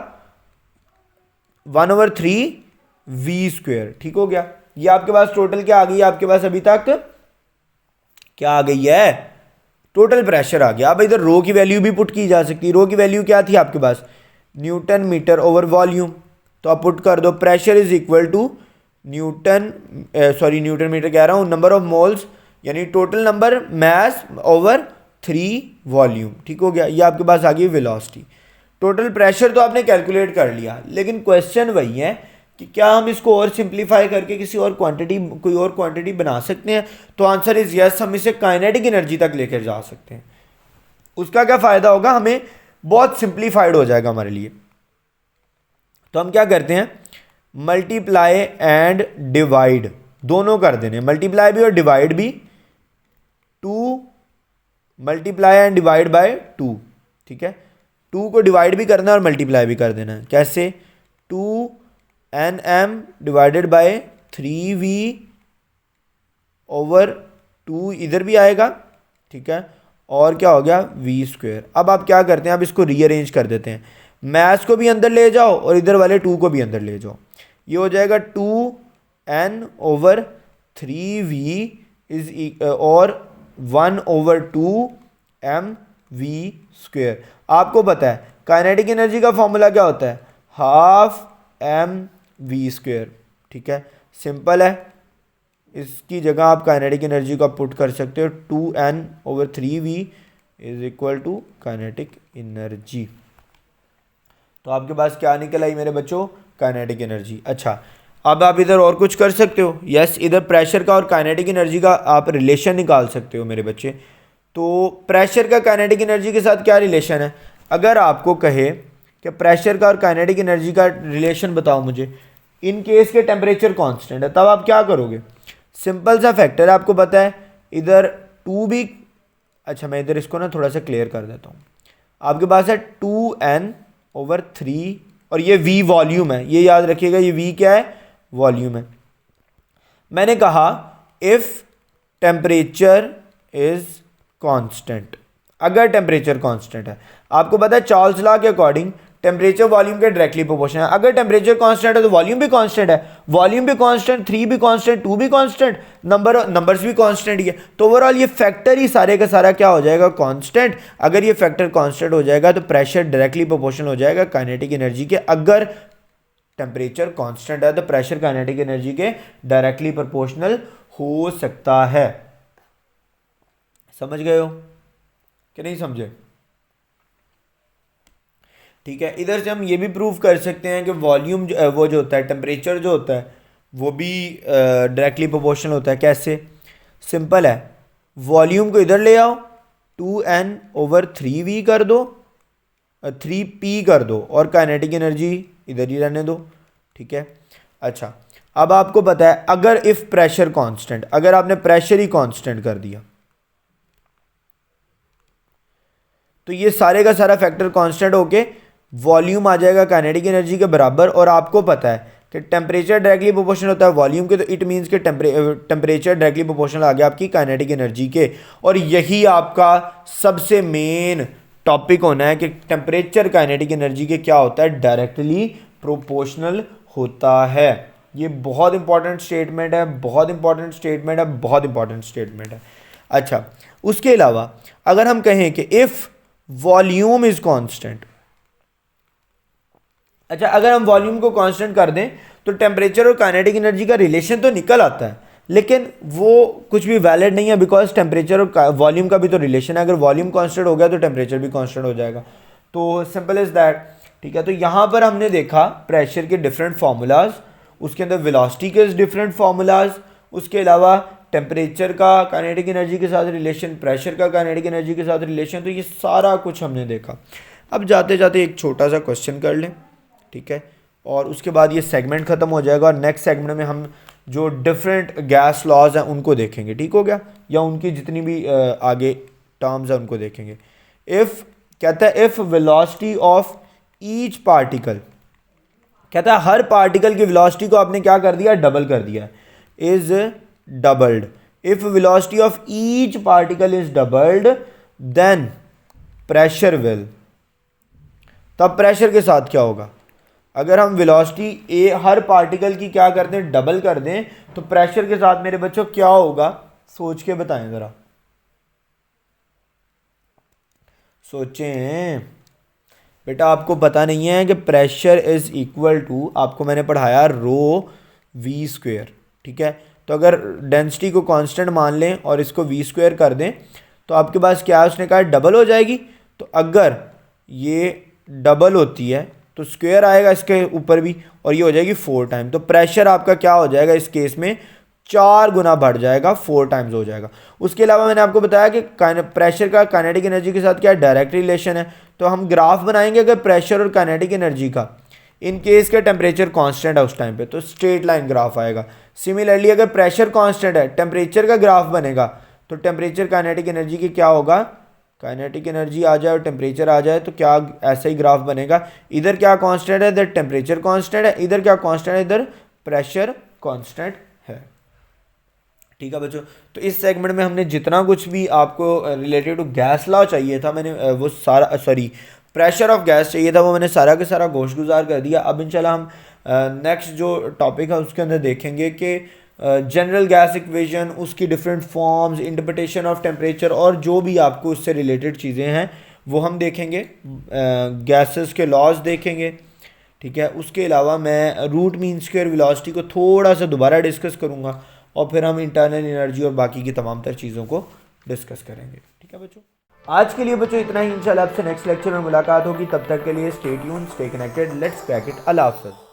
1/3v square. ठीक हो गया, ये आपके पास टोटल क्या आ गई है? आपके पास अभी तक क्या आ गई है? टोटल प्रेशर आ गया। अब इधर रो की वैल्यू भी पुट की जा सकती है। रो की वैल्यू क्या थी आपके पास? Newton metre over volume. तो आप पुट कर दो pressure is equal to newton metre कह रहा हूं, नंबर ऑफ मोल्स यानी total number mass over 3 volume. ठीक हो गया, ये आपके पास आ गई वेलोसिटी। टोटल प्रेशर तो आपने कैलकुलेट कर लिया, लेकिन क्वेश्चन वही है कि क्या हम इसको और सिंप्लीफाई करके किसी और क्वांटिटी, कोई और क्वांटिटी बना सकते हैं? तो आंसर इज यस, हम इसे काइनेटिक एनर्जी तक लेकर जा सकते हैं। उसका क्या फ़ायदा होगा? हमें बहुत सिंप्लीफाइड हो जाएगा हमारे लिए। तो हम क्या करते हैं? मल्टीप्लाई एंड डिवाइड दोनों कर देने, मल्टीप्लाई भी और डिवाइड भी। 2 मल्टीप्लाई एंड डिवाइड बाय 2। ठीक है, 2 को डिवाइड भी करना है और मल्टीप्लाई भी कर देना है। कैसे? 2nm divided by 3v over 2 इधर भी आएगा। ठीक है, और क्या हो गया? v square. अब आप क्या करते हैं? आप इसको रीअरेंज कर देते हैं, मैथ्स को भी अंदर ले जाओ और इधर वाले 2 को भी अंदर ले जाओ। ये हो जाएगा 2n/3v इज और 1/2mv स्क्वायर। आपको पता है काइनेटिक एनर्जी का फॉर्मूला क्या होता है? 12mv square. ठीक है, सिंपल है, इसकी जगह आप काइनेटिक एनर्जी का पुट कर सकते हो। 2n/3v is equal to kinetic energy. तो आपके पास क्या निकल आई मेरे बच्चों? Kinetic energy. अच्छा, अब आप इधर और कुछ कर सकते हो। यस, इधर प्रेशर का और काइनेटिक एनर्जी का आप रिलेशन निकाल सकते हो मेरे बच्चे। तो प्रेशर का काइनेटिक एनर्जी के साथ क्या रिलेशन है? अगर आपको कहे कि प्रेशर का और काइनेटिक एनर्जी का रिलेशन बताओ मुझे, इन केस के टेम्परेचर कांस्टेंट है, तब आप क्या करोगे? सिंपल सा फैक्टर है, आपको पता है इधर 2 भी, अच्छा मैं इधर इसको ना थोड़ा सा क्लियर कर देता हूँ। आपके पास है 2n/3 और ये v वॉल्यूम है, ये याद रखिएगा, ये v क्या है? वॉल्यूम है। मैंने कहा इफ टेम्परेचर इज कांस्टेंट, अगर टेम्परेचर कांस्टेंट है, आपको पता है चार्ल्स लॉ के अकॉर्डिंग टेम्परेचर वॉल्यूम के डायरेक्टली प्रोपोर्शनल है। अगर टेम्परेचर कांस्टेंट है तो वॉल्यूम भी कांस्टेंट है, वॉल्यूम भी कांस्टेंट, 3 भी कांस्टेंट, 2 भी कांस्टेंट, नंबर्स भी कांस्टेंट ही है। तो ओवरऑल ये फैक्टर ही सारे का सारा क्या हो जाएगा? कांस्टेंट। अगर ये फैक्टर कांस्टेंट हो जाएगा तो प्रेशर डायरेक्टली प्रोपोर्शनल हो जाएगा काइनेटिक एनर्जी के। अगर टेम्परेचर कांस्टेंट है तो प्रेशर काइनेटिक एनर्जी के डायरेक्टली प्रोपोर्शनल हो सकता है। समझ गए हो कि नहीं समझे? ठीक है, इधर से हम ये भी प्रूव कर सकते हैं कि वॉल्यूम वो जो होता है, टेम्परेचर जो होता है वो भी डायरेक्टली प्रोपोर्शनल होता है। कैसे? सिंपल है, वॉल्यूम को इधर ले आओ, 2n/3v कर दो, 3p कर दो और काइनेटिक एनर्जी इधर ही रहने दो। ठीक है, अच्छा अब आपको पता है अगर इफ प्रेशर कांस्टेंट, अगर आपने प्रेशर ही कांस्टेंट कर दिया तो ये सारे का सारा फैक्टर कांस्टेंट होके वॉल्यूम आ जाएगा काइनेटिक एनर्जी के बराबर। और आपको पता है कि टेम्परेचर डायरेक्टली प्रोपोर्शनल होता है वॉल्यूम के, तो इट मीन्स कि टेम्परेचर डायरेक्टली प्रोपोर्शनल आ गया आपकी काइनेटिक एनर्जी के। और यही आपका सबसे मेन टॉपिक होना है कि टेम्परेचर काइनेटिक एनर्जी के क्या होता है, डायरेक्टली प्रोपोर्शनल होता है। ये बहुत इंपॉर्टेंट स्टेटमेंट है, बहुत इंपॉर्टेंट स्टेटमेंट है, बहुत इंपॉर्टेंट स्टेटमेंट है। अच्छा, उसके अलावा अगर हम कहें कि इफ वॉल्यूम इज कांस्टेंट, अच्छा अगर हम वॉल्यूम को कांस्टेंट कर दें तो टेम्परेचर और काइनेटिक एनर्जी का रिलेशन तो निकल आता है, लेकिन वो कुछ भी वैलिड नहीं है, बिकॉज टेम्परेचर और वॉल्यूम का भी तो रिलेशन है। अगर वॉल्यूम कांस्टेंट हो गया तो टेम्परेचर भी कांस्टेंट हो जाएगा। तो सिंपल इज दैट, ठीक है। तो यहाँ पर हमने देखा प्रेशर के डिफरेंट फार्मूलाज, उसके अंदर वेलोसिटी के डिफरेंट फार्मूलाज, उसके अलावा टेम्परेचर का काइनेटिक एनर्जी के साथ रिलेशन, प्रेशर का काइनेटिक एनर्जी के साथ रिलेशन, तो ये सारा कुछ हमने देखा। अब जाते जाते एक छोटा सा क्वेश्चन कर लें, ठीक है, और उसके बाद ये सेगमेंट ख़त्म हो जाएगा और नेक्स्ट सेगमेंट में हम जो डिफरेंट गैस लॉज हैं उनको देखेंगे, ठीक हो गया, या उनकी जितनी भी आगे टर्म्स हैं उनको देखेंगे। इफ़ कहता है if velocity of each particle, कहता है हर पार्टिकल की वेलोसिटी को आपने क्या कर दिया, डबल कर दिया, is doubled. If velocity of each particle is doubled then pressure will, तब प्रेशर के साथ क्या होगा, अगर हम वेलोसिटी हर पार्टिकल की क्या कर दें, डबल कर दें, तो प्रेशर के साथ मेरे बच्चों क्या होगा, सोच के बताएं जरा, सोचें बेटा। आपको पता नहीं है कि प्रेशर इज इक्वल टू, आपको मैंने पढ़ाया रो वी स्क्वेयर, ठीक है। तो अगर डेंसिटी को कांस्टेंट मान लें और इसको वी स्क्वेयर कर दें तो आपके पास क्या है, उसने कहा डबल हो जाएगी। तो अगर ये डबल होती है तो स्क्वायर आएगा इसके ऊपर भी और ये हो जाएगी 4 टाइम। तो प्रेशर आपका क्या हो जाएगा इस केस में, 4 गुना बढ़ जाएगा, 4 टाइम्स हो जाएगा। उसके अलावा मैंने आपको बताया कि प्रेशर का काइनेटिक एनर्जी के साथ क्या डायरेक्ट रिलेशन है। तो हम ग्राफ बनाएंगे अगर प्रेशर और काइनेटिक एनर्जी का, इन केस का टेम्परेचर कांस्टेंट है उस टाइम पे, तो स्ट्रेट लाइन ग्राफ आएगा। सिमिलरली अगर प्रेशर कांस्टेंट है, टेम्परेचर का ग्राफ बनेगा, तो टेम्परेचर काइनेटिक एनर्जी की क्या होगा, काइनेटिक एनर्जी आ जाए और टेम्परेचर आ जाए तो क्या ऐसा ही ग्राफ बनेगा। इधर क्या कांस्टेंट है, इधर टेम्परेचर कांस्टेंट है, इधर क्या कांस्टेंट है, इधर प्रेशर कांस्टेंट है, ठीक है बच्चों। तो इस सेगमेंट में हमने जितना कुछ भी आपको रिलेटेड टू गैस लॉ चाहिए था, मैंने वो सारा, सॉरी प्रेशर ऑफ गैस चाहिए था, वो मैंने सारा के सारा गोश गुजार कर दिया। अब इंशाल्लाह हम नेक्स्ट जो टॉपिक है उसके अंदर देखेंगे कि जनरल गैस इक्वेशन, उसकी different forms, interpretation of temperature और जो भी आपको उससे रिलेटेड चीज़ें हैं वो हम देखेंगे। गैसेस के लॉज देखेंगे, ठीक है। उसके अलावा मैं रूट मीन स्क्वायर वेलोसिटी को थोड़ा सा दोबारा डिस्कस करूँगा और फिर हम इंटरनल एनर्जी और बाकी की तमाम तर चीज़ों को डिस्कस करेंगे, ठीक है बच्चों। आज के लिए बच्चों इतना ही, इंशाल्लाह आपसे नेक्स्ट लेक्चर में मुलाकात होगी। तब तक के लिए stay tuned, stay connected, let's crack it, अल्लाह हाफ़िज़।